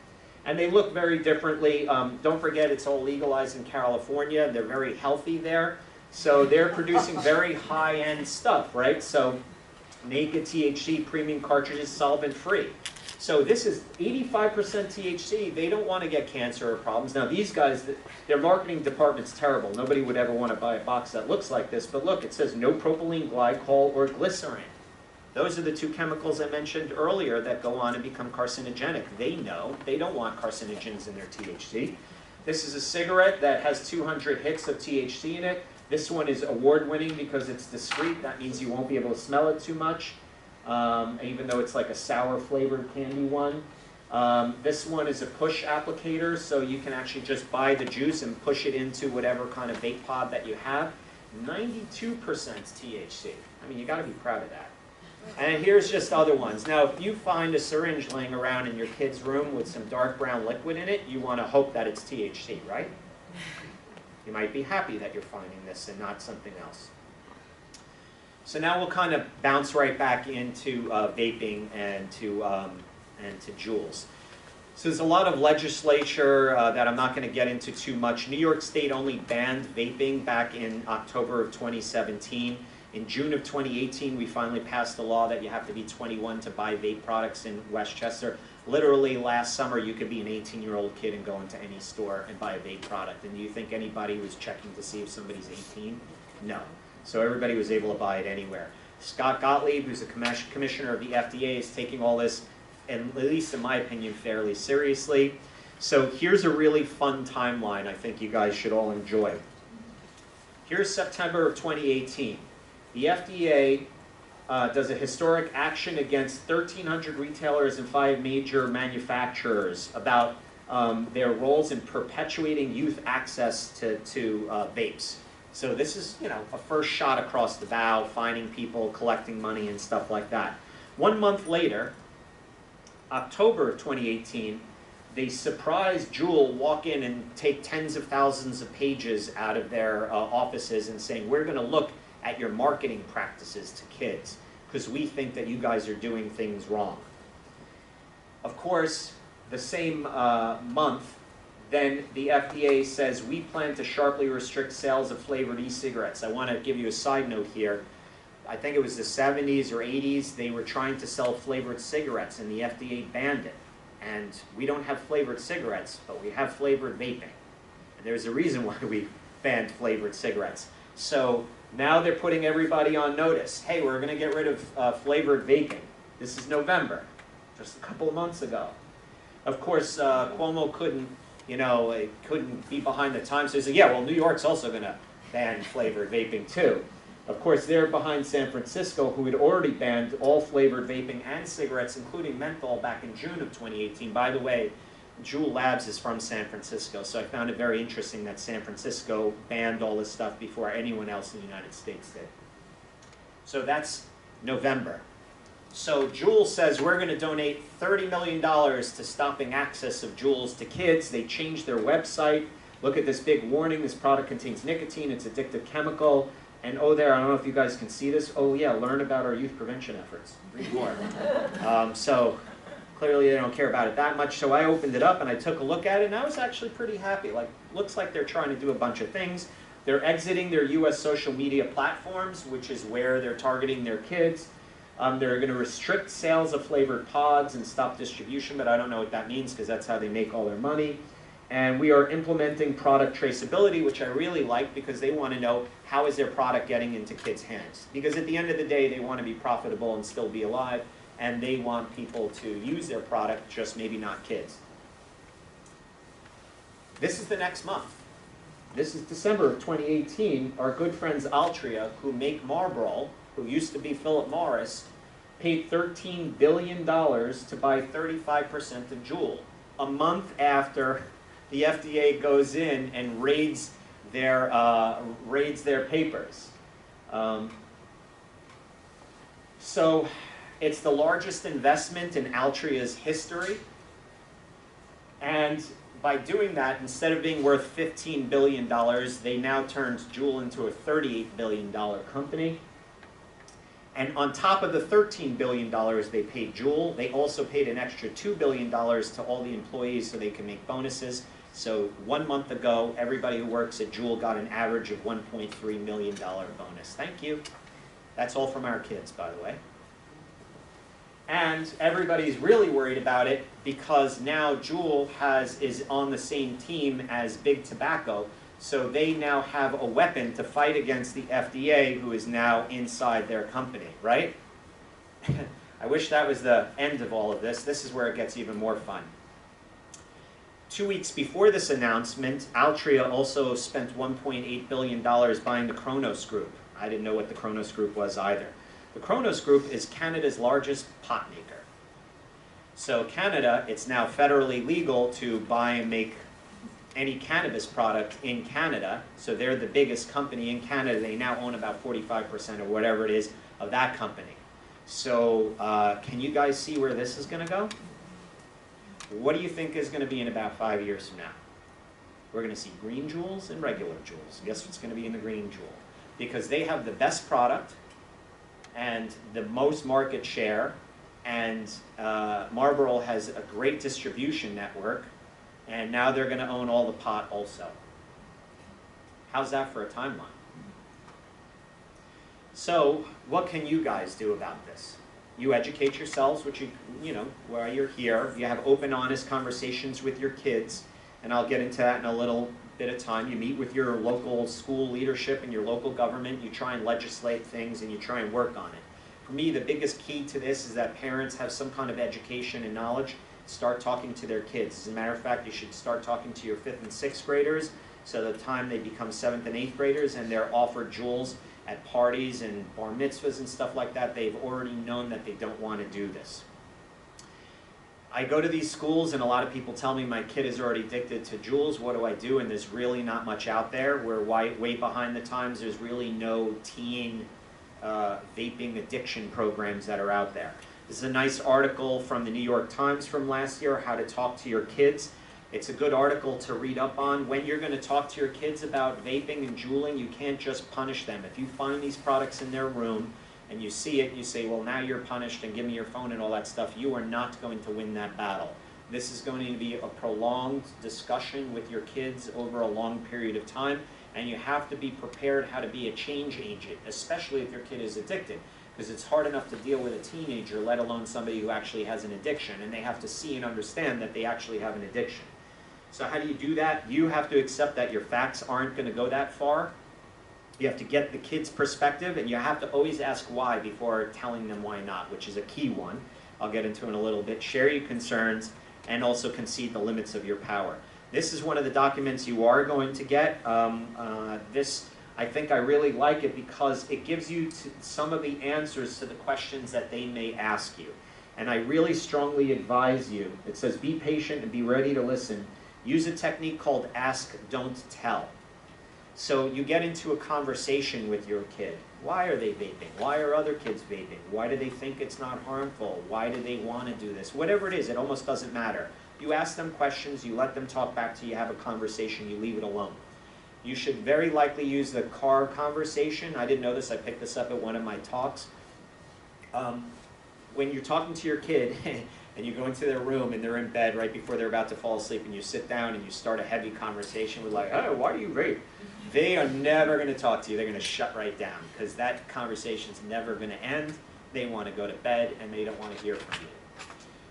And they look very differently. Don't forget, it's all legalized in California. They're very healthy there. So they're producing very high-end stuff, right? So naked THC, premium cartridges, solvent-free. So this is 85% THC. They don't want to get cancer or problems. Now these guys, their marketing department's terrible. Nobody would ever want to buy a box that looks like this. But look, it says no propylene glycol or glycerin. Those are the two chemicals I mentioned earlier that go on and become carcinogenic. They know. They don't want carcinogens in their THC. This is a cigarette that has 200 hits of THC in it. This one is award-winning because it's discreet. That means you won't be able to smell it too much, even though it's like a sour-flavored candy one. This one is a push applicator, so you can actually just buy the juice and push it into whatever kind of vape pod that you have. 92% THC. I mean, you got to be proud of that. And here's just other ones. Now, if you find a syringe laying around in your kid's room with some dark brown liquid in it, you want to hope that it's THC, right? You might be happy that you're finding this and not something else. So now we'll kind of bounce right back into vaping and to Juuls. So there's a lot of legislature that I'm not going to get into too much. New York State only banned vaping back in October of 2017. In June of 2018, we finally passed a law that you have to be 21 to buy vape products in Westchester. Literally last summer, you could be an 18-year-old kid and go into any store and buy a vape product. And do you think anybody was checking to see if somebody's 18? No. So everybody was able to buy it anywhere. Scott Gottlieb, who's a commissioner of the FDA, is taking all this, and at least in my opinion, fairly seriously. So here's a really fun timeline I think you guys should all enjoy. Here's September of 2018. The FDA does a historic action against 1,300 retailers and 5 major manufacturers about their roles in perpetuating youth access to vapes. So this is, you know, a first shot across the bow, finding people, collecting money and stuff like that. 1 month later, October of 2018, they surprise Juul, walk in and take tens of thousands of pages out of their offices and saying, we're going to look at your marketing practices to kids because we think that you guys are doing things wrong. Of course, the same month, then the FDA says, we plan to sharply restrict sales of flavored e-cigarettes. I want to give you a side note here. I think it was the 70s or 80s, they were trying to sell flavored cigarettes and the FDA banned it. And we don't have flavored cigarettes, but we have flavored vaping. And there's a reason why we banned flavored cigarettes. So now they're putting everybody on notice. Hey, we're going to get rid of flavored vaping. This is November, just a couple of months ago. Of course, Cuomo couldn't be behind the times. So he said, yeah, well, New York's also going to ban flavored vaping too. Of course, they're behind San Francisco, who had already banned all flavored vaping and cigarettes, including menthol, back in June of 2018. By the way, Juul Labs is from San Francisco, so I found it very interesting that San Francisco banned all this stuff before anyone else in the United States did. So that's November. So Juul says we're going to donate $30 million to stopping access of Juuls to kids. They changed their website. Look at this big warning. This product contains nicotine. It's an addictive chemical. And oh, there, I don't know if you guys can see this. Oh, yeah, learn about our youth prevention efforts. Read more. So clearly they don't care about it that much. So I opened it up and I took a look at it, and I was actually pretty happy. Like, looks like they're trying to do a bunch of things. They're exiting their US social media platforms, which is where they're targeting their kids. They're going to restrict sales of flavored pods and stop distribution, but I don't know what that means because that's how they make all their money. And we are implementing product traceability, which I really like because they want to know how is their product getting into kids' hands. Because at the end of the day, they want to be profitable and still be alive, and they want people to use their product, just maybe not kids. This is the next month. This is December of 2018. Our good friends Altria, who make Marlboro, who used to be Philip Morris, paid $13 billion to buy 35% of Juul. A month after the FDA goes in and raids their papers. So it's the largest investment in Altria's history. And by doing that, instead of being worth $15 billion, they now turned Juul into a $38 billion company. And on top of the $13 billion they paid Juul, they also paid an extra $2 billion to all the employees so they can make bonuses. So 1 month ago, everybody who works at Juul got an average of $1.3 million bonus. Thank you. That's all from our kids, by the way. And everybody's really worried about it because now Juul is on the same team as Big Tobacco. So they now have a weapon to fight against the FDA, who is now inside their company, right? I wish that was the end of all of this. This is where it gets even more fun. 2 weeks before this announcement, Altria also spent $1.8 billion buying the Kronos Group. I didn't know what the Kronos Group was either. The Kronos Group is Canada's largest pot maker. So Canada, it's now federally legal to buy and make any cannabis product in Canada. So they're the biggest company in Canada. They now own about 45% or whatever it is of that company. So can you guys see where this is going to go? What do you think is going to be in about 5 years from now? We're going to see green Juuls and regular Juuls. Guess what's going to be in the green Juul? Because they have the best product and the most market share, and Marlboro has a great distribution network, and now they're going to own all the pot also. How's that for a timeline? So what can you guys do about this? You educate yourselves, which you know, while you're here. You have open, honest conversations with your kids, and I'll get into that in a little bit of time. You meet with your local school leadership and your local government. You try and legislate things, and you try and work on it. For me, the biggest key to this is that parents have some kind of education and knowledge. Start talking to their kids. As a matter of fact, you should start talking to your 5th and 6th graders, so the time they become 7th and 8th graders and they're offered Juuls at parties and bar mitzvahs and stuff like that, they've already known that they don't want to do this. I go to these schools and a lot of people tell me my kid is already addicted to Juuls. What do I do? And there's really not much out there. We're way behind the times. There's really no teen vaping addiction programs that are out there. This is a nice article from the New York Times from last year, How to Talk to Your Kids. It's a good article to read up on. When you're going to talk to your kids about vaping and juuling, you can't just punish them. If you find these products in their room and you see it, you say, well, now you're punished and give me your phone and all that stuff. You are not going to win that battle. This is going to be a prolonged discussion with your kids over a long period of time, and you have to be prepared how to be a change agent, especially if your kid is addicted, because it's hard enough to deal with a teenager, let alone somebody who actually has an addiction, and they have to see and understand that they actually have an addiction. So how do you do that? You have to accept that your facts aren't going to go that far. You have to get the kid's perspective, and you have to always ask why before telling them why not, which is a key one. I'll get into in a little bit. Share your concerns, and also concede the limits of your power. This is one of the documents you are going to get. This, I think I really like it because it gives you some of the answers to the questions that they may ask you. And I really strongly advise you. It says, be patient and be ready to listen. Use a technique called ask, don't tell. So you get into a conversation with your kid. Why are they vaping? Why are other kids vaping? Why do they think it's not harmful? Why do they want to do this? Whatever it is, it almost doesn't matter. You ask them questions, you let them talk back to you, have a conversation, you leave it alone. You should very likely use the car conversation. I didn't know this, I picked this up at one of my talks. When you're talking to your kid, and you go into their room and they're in bed right before they're about to fall asleep, and you sit down and you start a heavy conversation with like, oh, why do you vape? They are never going to talk to you. They're going to shut right down because that conversation's never going to end. They want to go to bed and they don't want to hear from you.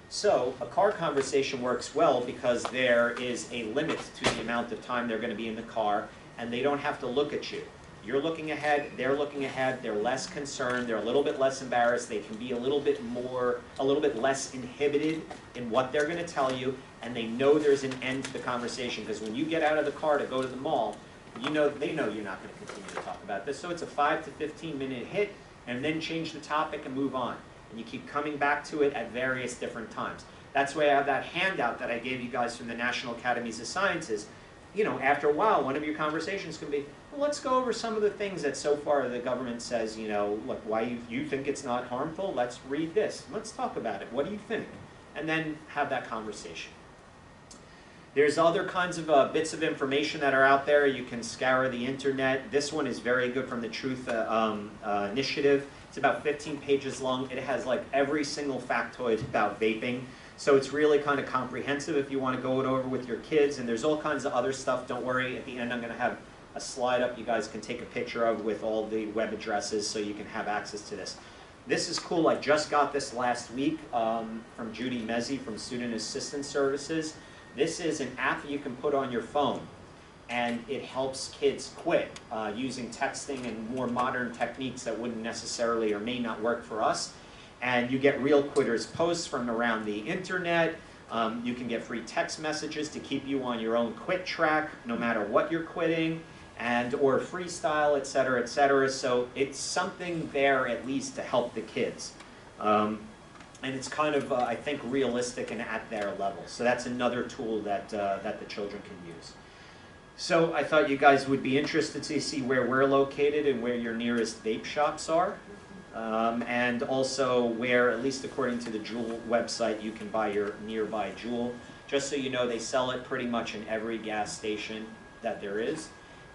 So a car conversation works well because there is a limit to the amount of time they're going to be in the car, and they don't have to look at you. You're looking ahead, they're looking ahead, they're less concerned, they're a little bit less embarrassed, they can be a little bit less inhibited in what they're going to tell you, and they know there's an end to the conversation, because when you get out of the car to go to the mall, they know you're not going to continue to talk about this. So it's a 5 to 15 minute hit, and then change the topic and move on. And you keep coming back to it at various different times. That's why I have that handout that I gave you guys from the National Academies of Sciences. You know, after a while, one of your conversations can be, well, let's go over some of the things that so far the government says, you know, look, why you think it's not harmful, let's read this. Let's talk about it. What do you think? And then have that conversation. There's other kinds of bits of information that are out there. You can scour the internet. This one is very good from the Truth Initiative. It's about 15 pages long. It has like every single factoid about vaping. So it's really kind of comprehensive if you want to go it over with your kids. And there's all kinds of other stuff. Don't worry. At the end, I'm going to have a slide up you guys can take a picture of with all the web addresses so you can have access to this. This is cool. I just got this last week from Judy Mezzi from Student Assistance Services. This is an app that you can put on your phone, and it helps kids quit using texting and more modern techniques that wouldn't necessarily or may not work for us. And you get real quitters posts from around the internet. You can get free text messages to keep you on your own quit track, no matter what you're quitting, and or freestyle, et cetera, et cetera. So it's something there at least to help the kids. And it's kind of, I think, realistic and at their level. So that's another tool that, that the children can use. So I thought you guys would be interested to see where we're located and where your nearest vape shops are. And also where, at least according to the Juul website, you can buy your nearby Juul. Just so you know, they sell it pretty much in every gas station that there is.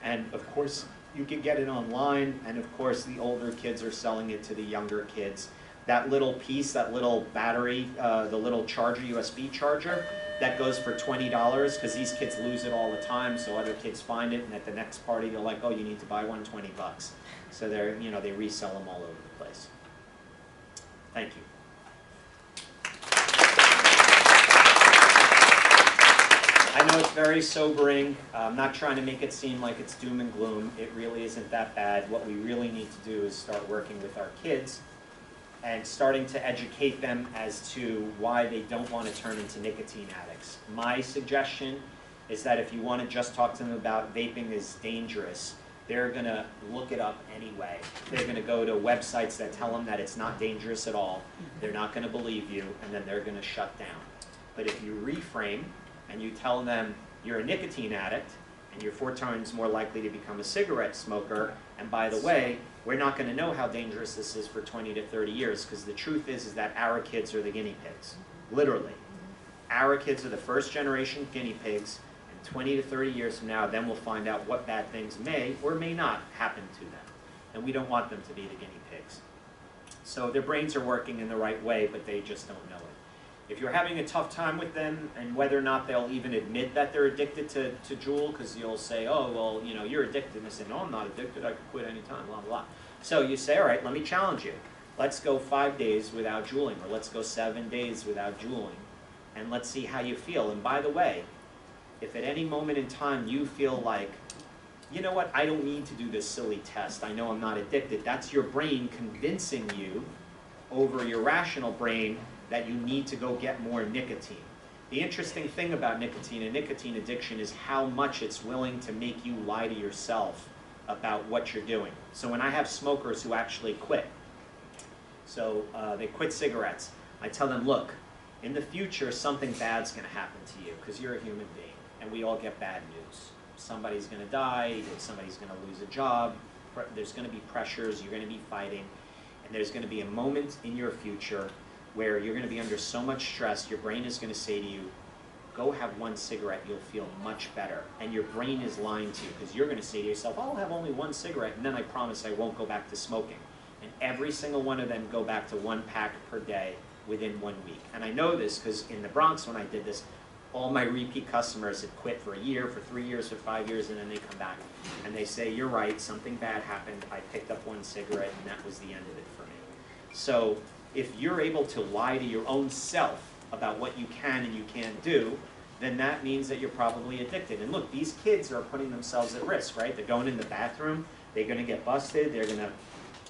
And of course, you can get it online, and of course the older kids are selling it to the younger kids. That little piece, that little battery, the little charger, USB charger, that goes for $20 because these kids lose it all the time, so other kids find it, and at the next party they're like, oh, you need to buy one, 20 bucks. So they're, you know, they resell them all over the place. Thank you. I know it's very sobering. I'm not trying to make it seem like it's doom and gloom. It really isn't that bad. What we really need to do is start working with our kids and starting to educate them as to why they don't want to turn into nicotine addicts. My suggestion is that if you want to just talk to them about vaping is dangerous, they're going to look it up anyway. They're going to go to websites that tell them that it's not dangerous at all. They're not going to believe you, and then they're going to shut down. But if you reframe and you tell them you're a nicotine addict and you're 4 times more likely to become a cigarette smoker, and by the way, we're not going to know how dangerous this is for 20 to 30 years, because the truth is that our kids are the guinea pigs, literally. Our kids are the first generation guinea pigs, and 20 to 30 years from now, then we'll find out what bad things may or may not happen to them. And we don't want them to be the guinea pigs. So their brains are working in the right way, but they just don't know it. If you're having a tough time with them, and whether or not they'll even admit that they're addicted to Juul, because you'll say, oh, well, you know, you're addicted. And they say, no, I'm not addicted. I can quit anytime, blah, blah. So you say, all right, let me challenge you. Let's go 5 days without juuling, or let's go 7 days without juuling, and let's see how you feel. And by the way, if at any moment in time you feel like, you know what, I don't need to do this silly test. I know I'm not addicted. That's your brain convincing you over your rational brain that you need to go get more nicotine. The interesting thing about nicotine and nicotine addiction is how much it's willing to make you lie to yourself about what you're doing. So when I have smokers who actually quit, so they quit cigarettes, I tell them, look, in the future something bad's going to happen to you because you're a human being and we all get bad news. Somebody's going to die, somebody's going to lose a job, there's going to be pressures, you're going to be fighting, and there's going to be a moment in your future where you're going to be under so much stress, your brain is going to say to you, go have 1 cigarette, you'll feel much better. And your brain is lying to you because you're going to say to yourself, I'll have only 1 cigarette and then I promise I won't go back to smoking. And every single one of them go back to 1 pack per day within 1 week. And I know this because in the Bronx when I did this, all my repeat customers had quit for a year, for 3 years, for 5 years, and then they come back and they say, you're right, something bad happened, I picked up 1 cigarette and that was the end of it for me. So if you're able to lie to your own self about what you can and you can't do, then that means that you're probably addicted. And look, these kids are putting themselves at risk, right? They're going in the bathroom, they're going to get busted, they're going to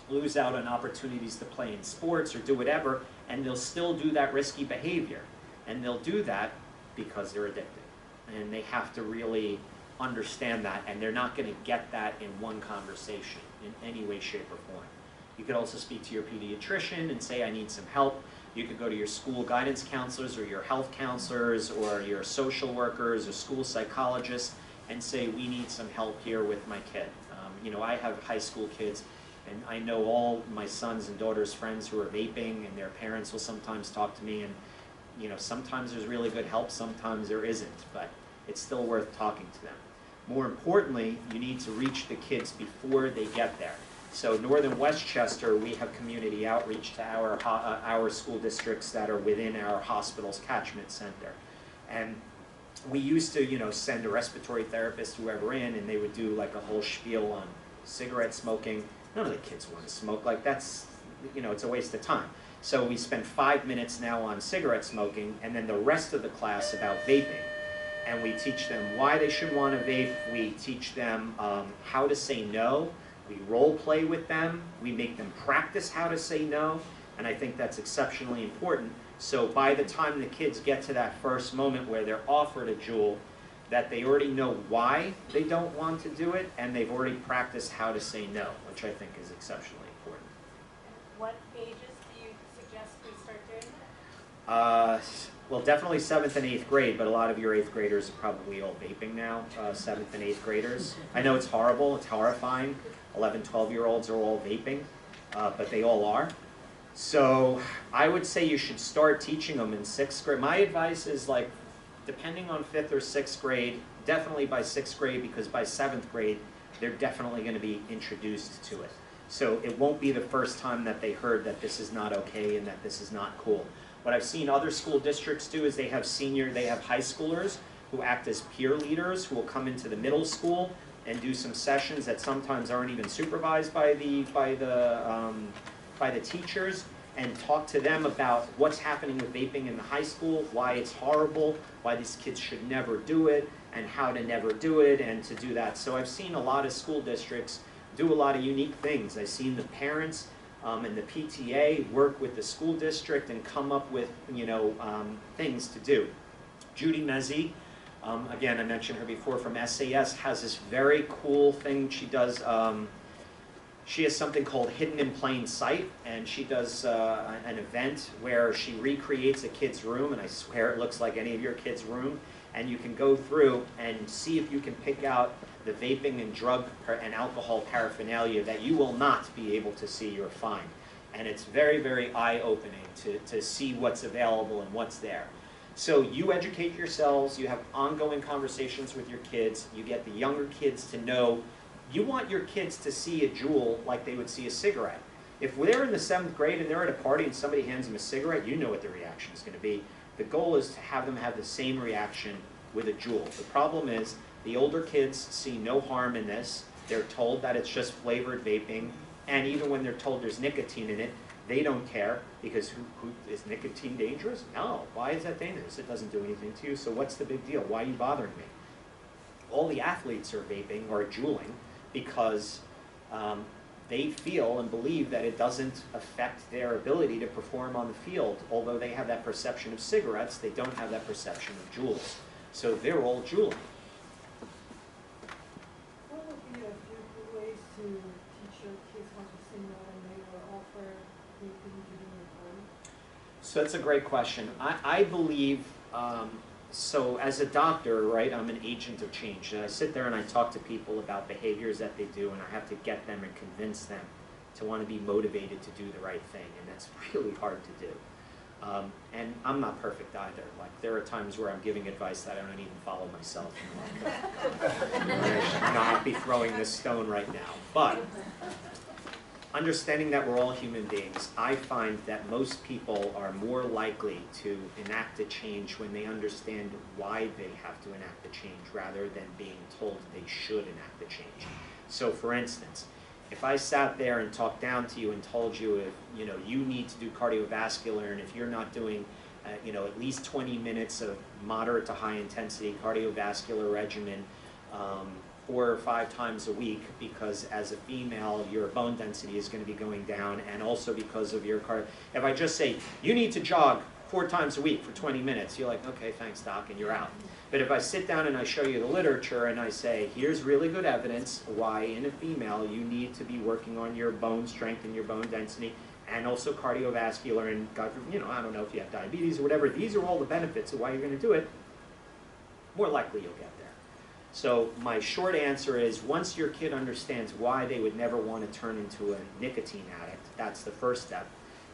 lose out on opportunities to play in sports or do whatever, and they'll still do that risky behavior. And they'll do that because they're addicted. And they have to really understand that, and they're not going to get that in one conversation in any way, shape, or form. You could also speak to your pediatrician and say, I need some help. You could go to your school guidance counselors or your health counselors or your social workers or school psychologists and say, we need some help here with my kid. You know, I have high school kids, and I know all my sons and daughters' friends who are vaping, and their parents will sometimes talk to me, and you know, sometimes there's really good help, sometimes there isn't, but it's still worth talking to them. More importantly, you need to reach the kids before they get there. So Northern Westchester, we have community outreach to our school districts that are within our hospital's catchment center. And we used to, you know, send a respiratory therapist, whoever in, and they would do like a whole spiel on cigarette smoking. None of the kids want to smoke. Like that's, you know, it's a waste of time. So we spend 5 minutes now on cigarette smoking, and then the rest of the class about vaping. And we teach them why they should want to vape. We teach them how to say no. We role play with them. We make them practice how to say no. And I think that's exceptionally important. So by the time the kids get to that first moment where they're offered a Juul, that they already know why they don't want to do it, and they've already practiced how to say no, which I think is exceptionally important. What ages do you suggest we start doing that? Well, definitely 7th and 8th grade, but a lot of your 8th graders are probably all vaping now, 7th and 8th graders. I know it's horrible, it's horrifying. 11, 12-year-olds are all vaping, but they all are. So I would say you should start teaching them in 6th grade. My advice is, like, depending on 5th or 6th grade, definitely by 6th grade, because by 7th grade, they're definitely going to be introduced to it. So it won't be the first time that they heard that this is not okay and that this is not cool. What I've seen other school districts do is they have high schoolers who act as peer leaders who will come into the middle school and do some sessions that sometimes aren't even supervised by the teachers, and talk to them about what's happening with vaping in the high school, why it's horrible, why these kids should never do it, and how to never do it, and to do that. So I've seen a lot of school districts do a lot of unique things. I've seen the parents and the PTA work with the school district and come up with, things to do. Judy Mezzi, again, I mentioned her before, from SAS, has this very cool thing she does. She has something called Hidden in Plain Sight, and she does an event where she recreates a kid's room, and I swear it looks like any of your kid's room, and you can go through and see if you can pick out the vaping and drug and alcohol paraphernalia that you will not be able to see or find. And it's very, very eye-opening to see what's available and what's there. So you educate yourselves, you have ongoing conversations with your kids, you get the younger kids to know. You want your kids to see a Juul like they would see a cigarette. If they're in the 7th grade and they're at a party and somebody hands them a cigarette, you know what the reaction is going to be. The goal is to have them have the same reaction with a Juul. The problem is the older kids see no harm in this. They're told that it's just flavored vaping, and even when they're told there's nicotine in it, they don't care, because is nicotine dangerous? No. Why is that dangerous? It doesn't do anything to you, so what's the big deal? Why are you bothering me? All the athletes are vaping or juuling because they feel and believe that it doesn't affect their ability to perform on the field. Although they have that perception of cigarettes, they don't have that perception of Juuls. So they're all juuling. What would be a few good ways to teach your kids how to say no when they were offered vaping during your time? So that's a great question. I believe, so as a doctor, right, I'm an agent of change. And I sit there and I talk to people about behaviors that they do, and I have to get them and convince them to want to be motivated to do the right thing. And that's really hard to do. And I'm not perfect either. Like, there are times where I'm giving advice that I don't even follow myself. I should not be throwing this stone right now. But understanding that we're all human beings, I find that most people are more likely to enact a change when they understand why they have to enact the change rather than being told they should enact the change. So for instance, if I sat there and talked down to you and told you if you need to do cardiovascular, and if you're not doing at least 20 minutes of moderate to high intensity cardiovascular regimen 4 or 5 times a week, because as a female your bone density is going to be going down, and also because of your if I just say you need to jog 4 times a week for 20 minutes, you're like, okay, thanks doc, and you're out. But if I sit down and I show you the literature and I say, here's really good evidence why in a female you need to be working on your bone strength and your bone density, and also cardiovascular, and I don't know if you have diabetes or whatever, these are all the benefits of why you're going to do it, more likely you'll get there. So my short answer is, once your kid understands why they would never want to turn into a nicotine addict, that's the first step.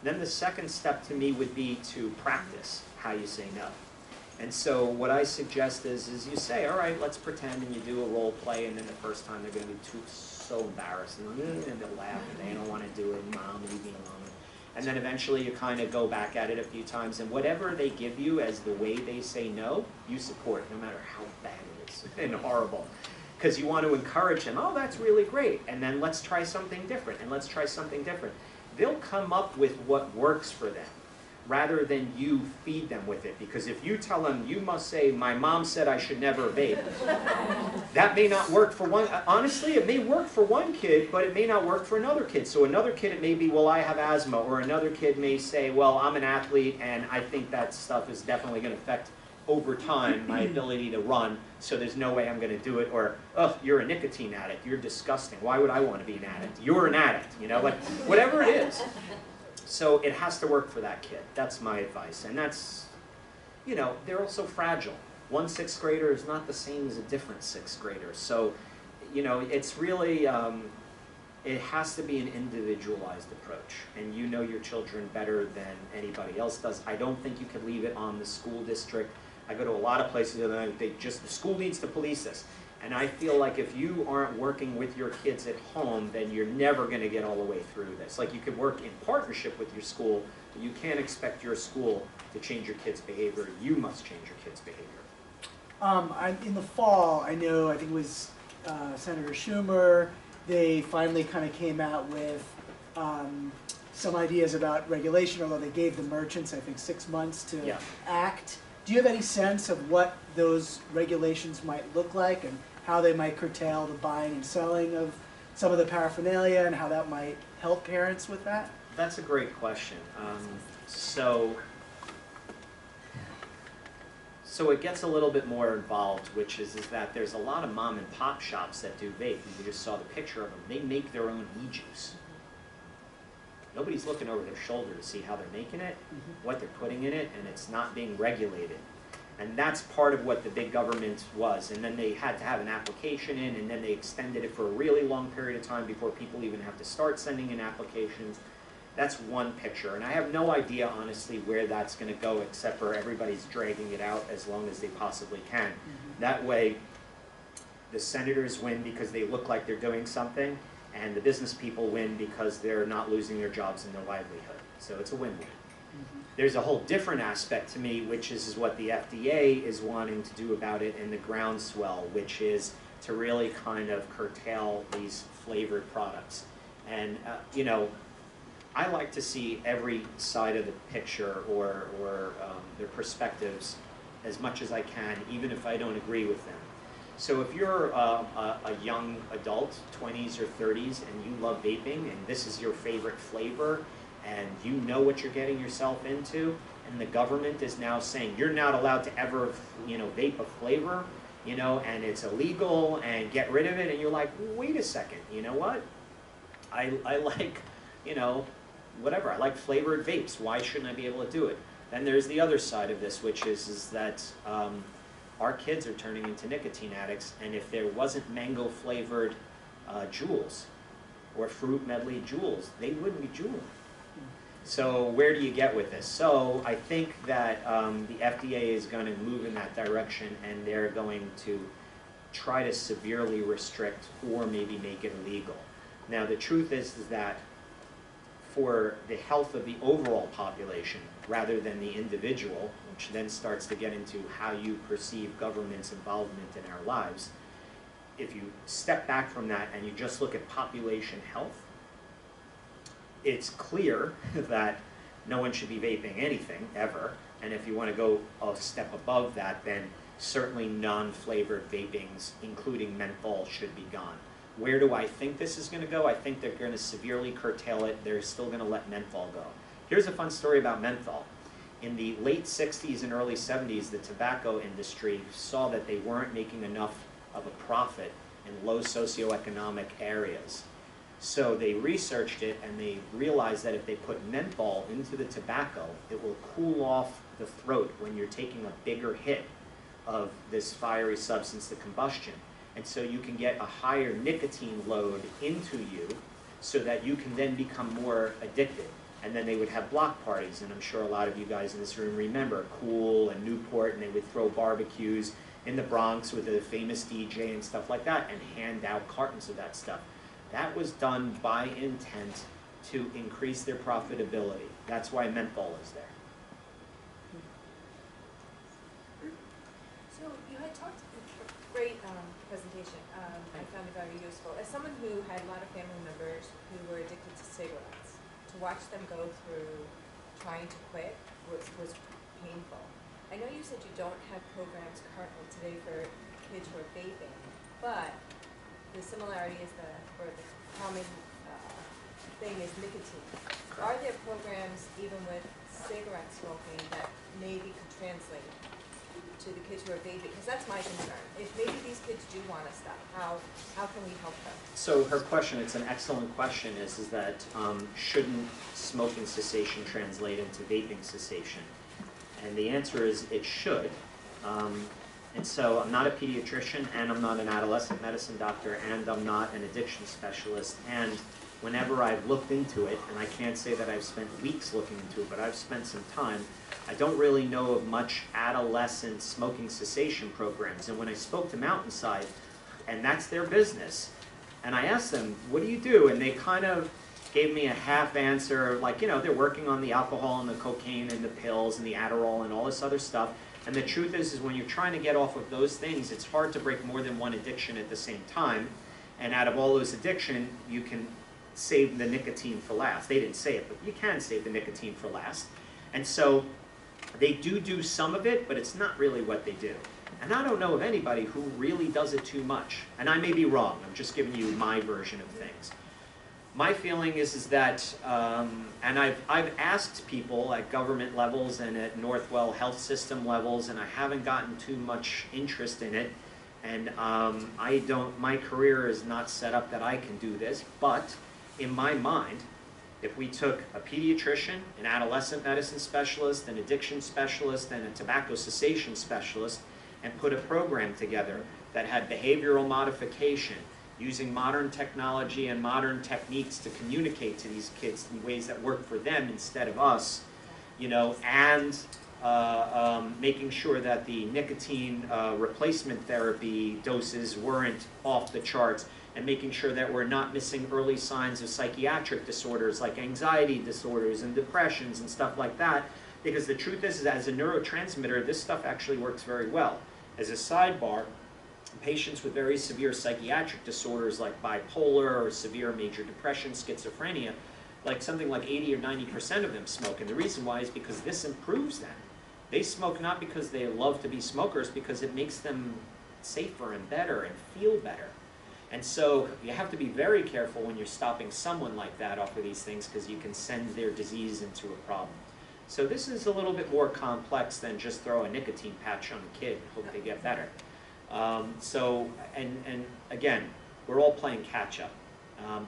Then the second step to me would be to practice how you say no. And so what I suggest is you say, all right, let's pretend, and you do a role play, and then the first time they're going to be so embarrassed, and they'll laugh, and they don't want to do it, Mom, leave me alone. And then eventually you kind of go back at it a few times, and whatever they give you as the way they say no, you support, no matter how bad it is and horrible. Because you want to encourage them, oh, that's really great, and then let's try something different, and let's try something different. They'll come up with what works for them, rather than you feed them with it. Because if you tell them, you must say, my mom said I should never vape, that may not work for one. Honestly, it may work for one kid, but it may not work for another kid. So another kid, it may be, well, I have asthma. Or another kid may say, well, I'm an athlete, and I think that stuff is definitely going to affect, over time, my ability to run, so there's no way I'm going to do it. Or, oh, you're a nicotine addict. You're disgusting. Why would I want to be an addict? You're an addict. Like, whatever it is. So it has to work for that kid. That's my advice. And that's, they're also fragile. One 6th grader is not the same as a different 6th grader. So, it's really, it has to be an individualized approach. And you know your children better than anybody else does. I don't think you could leave it on the school district. I go to a lot of places and the school needs to police this. And I feel like if you aren't working with your kids at home, then you're never going to get all the way through this. Like, you could work in partnership with your school You can't expect your school to change your kids' behavior. You must change your kids' behavior. In the fall, I think it was Senator Schumer, they finally kind of came out with some ideas about regulation, although they gave the merchants, I think, 6 months to Yeah. act. Do you have any sense of what those regulations might look like and how they might curtail the buying and selling of some of the paraphernalia and how that might help parents with that? That's a great question. So it gets a little bit more involved, which is that there's a lot of mom and pop shops that do vape. You just saw the picture of them. They make their own e-juice. Nobody's looking over their shoulder to see how they're making it, what they're putting in it, and it's not being regulated. And that's part of what the big government was. And then they had to have an application in, and then they extended it for a really long period of time before people even have to start sending in applications. That's one picture. And I have no idea, honestly, where that's going to go, except for everybody's dragging it out as long as they possibly can. That way, the senators win because they look like they're doing something, and the business people win because they're not losing their jobs and their livelihood. So it's a win-win. There's a whole different aspect to me, which is what the FDA is wanting to do about it in the groundswell, which is to really kind of curtail these flavored products. And, you know, I like to see every side of the picture or their perspectives as much as I can, even if I don't agree with them. So if you're a young adult, 20s or 30s, and you love vaping, and this is your favorite flavor, and you know what you're getting yourself into, and the government is now saying you're not allowed to ever, you know, vape a flavor, you know, and it's illegal, and get rid of it, and you're like, wait a second, you know what? I like, you know, whatever, I like flavored vapes. Why shouldn't I be able to do it? Then there's the other side of this, which is that our kids are turning into nicotine addicts, and if there wasn't mango flavored Juuls or fruit medley Juuls, they wouldn't be Juuling. So where do you get with this? So I think that the FDA is going to move in that direction, and they're going to try to severely restrict or maybe make it illegal. Now the truth is that for the health of the overall population rather than the individual, which then starts to get into how you perceive government's involvement in our lives, if you step back from that and you just look at population health, it's clear that no one should be vaping anything ever, and if you want to go a step above that, then certainly non-flavored vapings, including menthol, should be gone. Where do I think this is going to go? I think they're going to severely curtail it. They're still going to let menthol go. Here's a fun story about menthol. In the late 60s and early 70s, the tobacco industry saw that they weren't making enough of a profit in low socioeconomic areas. So they researched it, and they realized that if they put menthol into the tobacco, it will cool off the throat when you're taking a bigger hit of this fiery substance, the combustion. And so you can get a higher nicotine load into you so that you can then become more addicted. And then they would have block parties, and I'm sure a lot of you guys in this room remember Cool and Newport, and they would throw barbecues in the Bronx with the famous DJ and stuff like that, and hand out cartons of that stuff. That was done by intent to increase their profitability. That's why menthol is there. So you had talked, great presentation. I found it very useful. As someone who had a lot of family members who were addicted to cigarettes, to watch them go through trying to quit was painful. I know you said you don't have programs currently today for kids who are vaping, but the similarity is the common thing is nicotine. Are there programs even with cigarette smoking that maybe could translate to the kids who are vaping? Because that's my concern. If maybe these kids do want to stop, how can we help them? So her question, it's an excellent question, is that shouldn't smoking cessation translate into vaping cessation? And the answer is it should. And so I'm not a pediatrician, and I'm not an adolescent medicine doctor, and I'm not an addiction specialist. And whenever I've looked into it, and I can't say that I've spent weeks looking into it, but I've spent some time, I don't really know of much adolescent smoking cessation programs. And when I spoke to Mountainside, and that's their business, and I asked them, what do you do? And they kind of gave me a half answer, like, you know, they're working on the alcohol and the cocaine and the pills and the Adderall and all this other stuff. And the truth is when you're trying to get off of those things, it's hard to break more than one addiction at the same time. And out of all those addiction, you can save the nicotine for last. They didn't say it, but you can save the nicotine for last. And so they do some of it, but it's not really what they do. And I don't know of anybody who really does it too much. And I may be wrong. I'm just giving you my version of things. My feeling is that, and I've asked people at government levels and at Northwell Health System levels, and I haven't gotten too much interest in it. And my career is not set up that I can do this, but in my mind, if we took a pediatrician, an adolescent medicine specialist, an addiction specialist, and a tobacco cessation specialist, and put a program together that had behavioral modification, using modern technology and modern techniques to communicate to these kids in ways that work for them instead of us, you know, and making sure that the nicotine replacement therapy doses weren't off the charts, and making sure that we're not missing early signs of psychiatric disorders like anxiety disorders and depressions and stuff like that. Because the truth is as a neurotransmitter, this stuff actually works very well. As a sidebar, patients with very severe psychiatric disorders like bipolar or severe major depression, schizophrenia, like something like 80 or 90% of them smoke. And the reason why is because this improves them. They smoke not because they love to be smokers, because it makes them safer and better and feel better. And so you have to be very careful when you're stopping someone like that off of these things, because you can send their disease into a problem. So this is a little bit more complex than just throw a nicotine patch on a kid and hope they get better. And again, we're all playing catch up.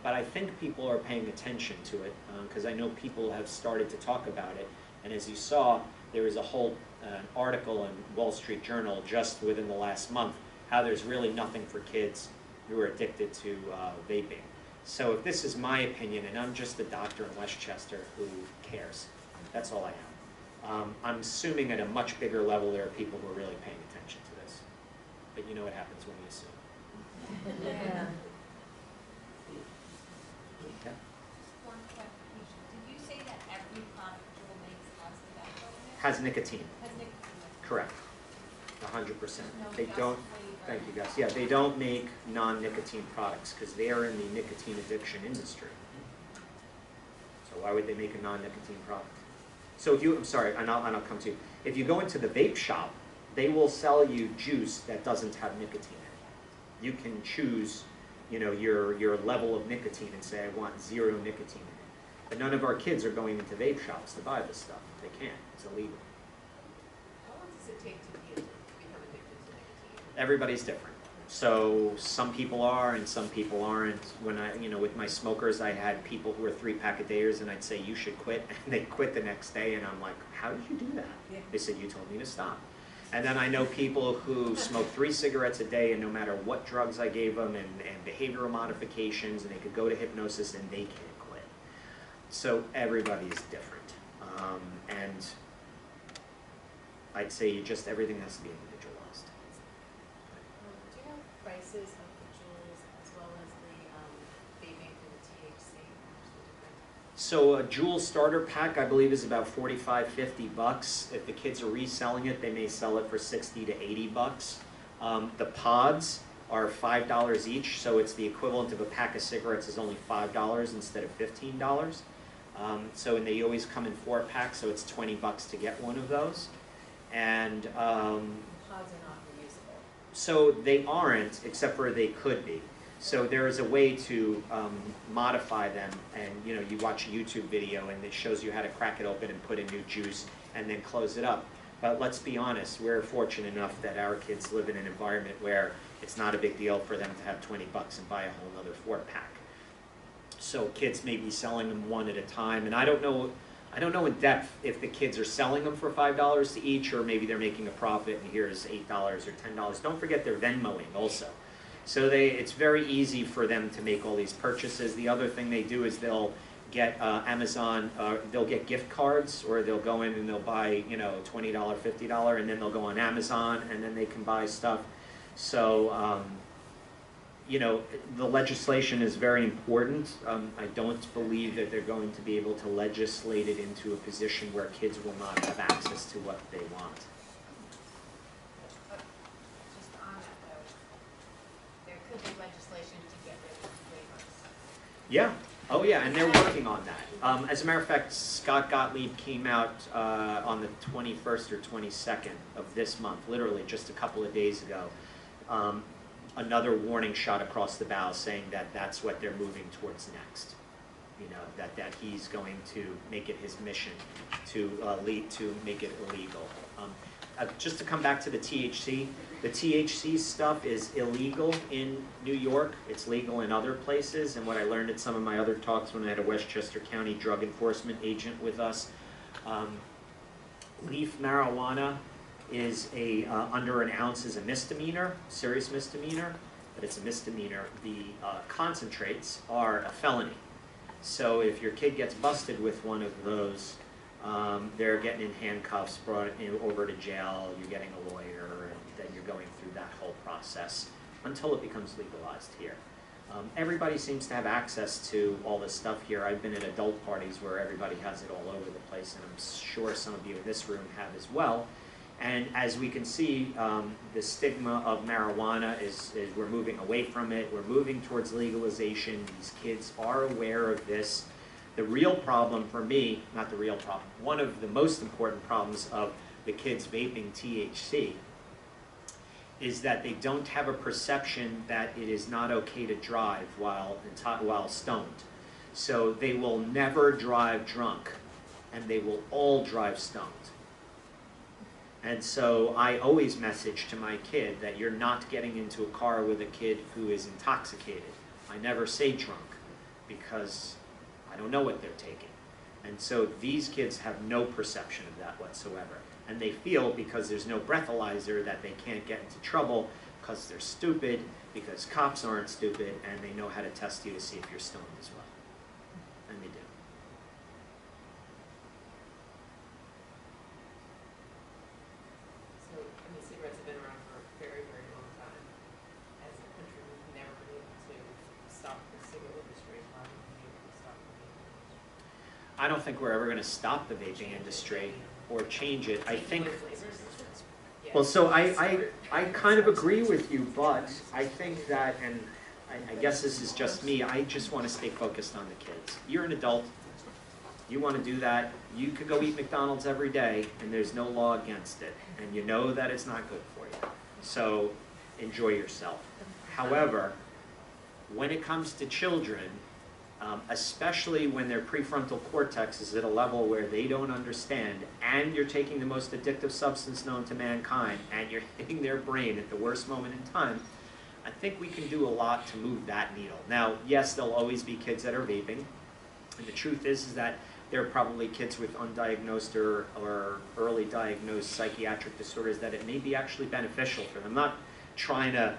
But I think people are paying attention to it, because I know people have started to talk about it. And as you saw, there was a whole article in Wall Street Journal just within the last month, how there's really nothing for kids who are addicted to vaping. So if this is my opinion, and I'm just a doctor in Westchester who cares, that's all I am. I'm assuming at a much bigger level there are people who are really paying attention to this. But you know what happens when we assume. Yeah. Okay. One clarification. Did you say that every product Juul makes has tobacco in it? Has nicotine, Has nicotine? correct, 100%. No, They just don't, flavor. thank you guys, yeah, they don't make non-nicotine products because they are in the nicotine addiction industry. So why would they make a non-nicotine product? So if you, I'm sorry, and I'll come to you. If you go into the vape shop, they will sell you juice that doesn't have nicotine in it. You can choose, you know, your level of nicotine and say, I want 0 nicotine in it. But none of our kids are going into vape shops to buy this stuff. They can't. It's illegal. How long does it take to become addicted to nicotine? Everybody's different. So some people are and some people aren't. When I, you know, with my smokers, I had people who were 3-pack-a-dayers and I'd say, you should quit. And they'd quit the next day and I'm like, how did you do that? Yeah. They said, you told me to stop. And then I know people who smoke 3 cigarettes a day and no matter what drugs I gave them and behavioral modifications, and they could go to hypnosis and they can't quit. So everybody is different. And I'd say just everything has to be individualized. Do you know prices of the Juuls as well as the vaping for the THC? So a Juul starter pack, I believe, is about $45–50. If the kids are reselling it, they may sell it for $60 to $80. The pods are $5 each, so it's the equivalent of a pack of cigarettes is only $5 instead of $15. And they always come in 4-packs, so it's $20 to get one of those. And Pods are not reusable. so they aren't, except for they could be. So there is a way to modify them, and you know, you watch a YouTube video and it shows you how to crack it open and put in new juice and then close it up. But let's be honest, we're fortunate enough that our kids live in an environment where it's not a big deal for them to have $20 and buy a whole other 4-pack. So kids may be selling them one at a time, and I don't know in depth if the kids are selling them for $5 to each, or maybe they're making a profit and here's $8 or $10. Don't forget they're Venmoing also. So it's very easy for them to make all these purchases. The other thing they do is they'll get Amazon, they'll get gift cards, or they'll go in and they'll buy, you know, $20, $50, and then they'll go on Amazon and then they can buy stuff. So you know, the legislation is very important. I don't believe that they're going to be able to legislate it into a position where kids will not have access to what they want. Just on that though, there could be legislation to get rid of waivers. Yeah. Oh, yeah, and they're working on that. As a matter of fact, Scott Gottlieb came out on the 21st or 22nd of this month, literally just a couple of days ago. Another warning shot across the bow saying that that's what they're moving towards next. You know, that he's going to make it his mission to make it illegal. Just to come back to the THC stuff is illegal in New York. It's legal in other places. And what I learned at some of my other talks when I had a Westchester County drug enforcement agent with us, leaf marijuana is under an ounce is a misdemeanor, serious misdemeanor, but it's a misdemeanor. The concentrates are a felony. So if your kid gets busted with one of those, they're getting in handcuffs, brought over to jail, you're getting a lawyer, and then you're going through that whole process until it becomes legalized here. Everybody seems to have access to all this stuff here. I've been at adult parties where everybody has it all over the place, and I'm sure some of you in this room have as well. And as we can see, the stigma of marijuana is we're moving away from it. We're moving towards legalization. These kids are aware of this. The real problem for me, not the real problem, one of the most important problems of the kids vaping THC is that they don't have a perception that it is not okay to drive while stoned. So they will never drive drunk, and they will all drive stoned. And so I always message to my kid that you're not getting into a car with a kid who is intoxicated. I never say drunk because I don't know what they're taking. And so these kids have no perception of that whatsoever. And they feel because there's no breathalyzer that they can't get into trouble because they're stupid, because cops aren't stupid, and they know how to test you to see if you're stoned as well. And they do. So, I mean, cigarettes have been around for a very, very long time. As a country, we've never been able to stop the cigarette industry. Why would we be able to stop the vaping industry? I don't think we're ever going to stop the vaping industry or change it. I think, well, so I kind of agree with you, but I think that, and I guess this is just me, I just want to stay focused on the kids. You're an adult. You want to do that. You could go eat McDonald's every day, and there's no law against it. And you know that it's not good for you. So enjoy yourself. However, when it comes to children, especially when their prefrontal cortex is at a level where they don't understand, and you're taking the most addictive substance known to mankind, and you're hitting their brain at the worst moment in time, I think we can do a lot to move that needle. Now, yes, there'll always be kids that are vaping, and the truth is that there are probably kids with undiagnosed or early diagnosed psychiatric disorders that it may be actually beneficial for them. I'm not trying to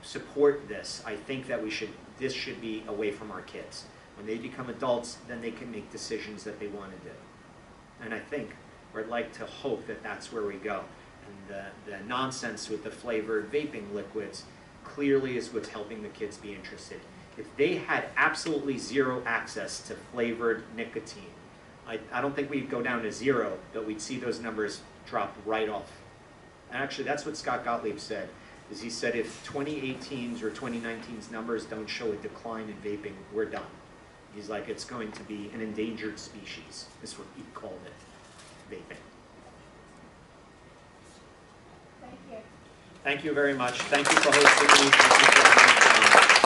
support this. I think that this should be away from our kids. When they become adults, then they can make decisions that they want to do. And I think, or I'd like to hope that that's where we go. And the nonsense with the flavored vaping liquids clearly is what's helping the kids be interested. If they had absolutely zero access to flavored nicotine, I don't think we'd go down to zero, but we'd see those numbers drop right off. And actually, that's what Scott Gottlieb said. Is he said if 2018's or 2019's numbers don't show a decline in vaping, we're done. He's like, it's going to be an endangered species, is what he called it, vaping. Thank you. Thank you very much. Thank you for hosting me. Thank you for having me.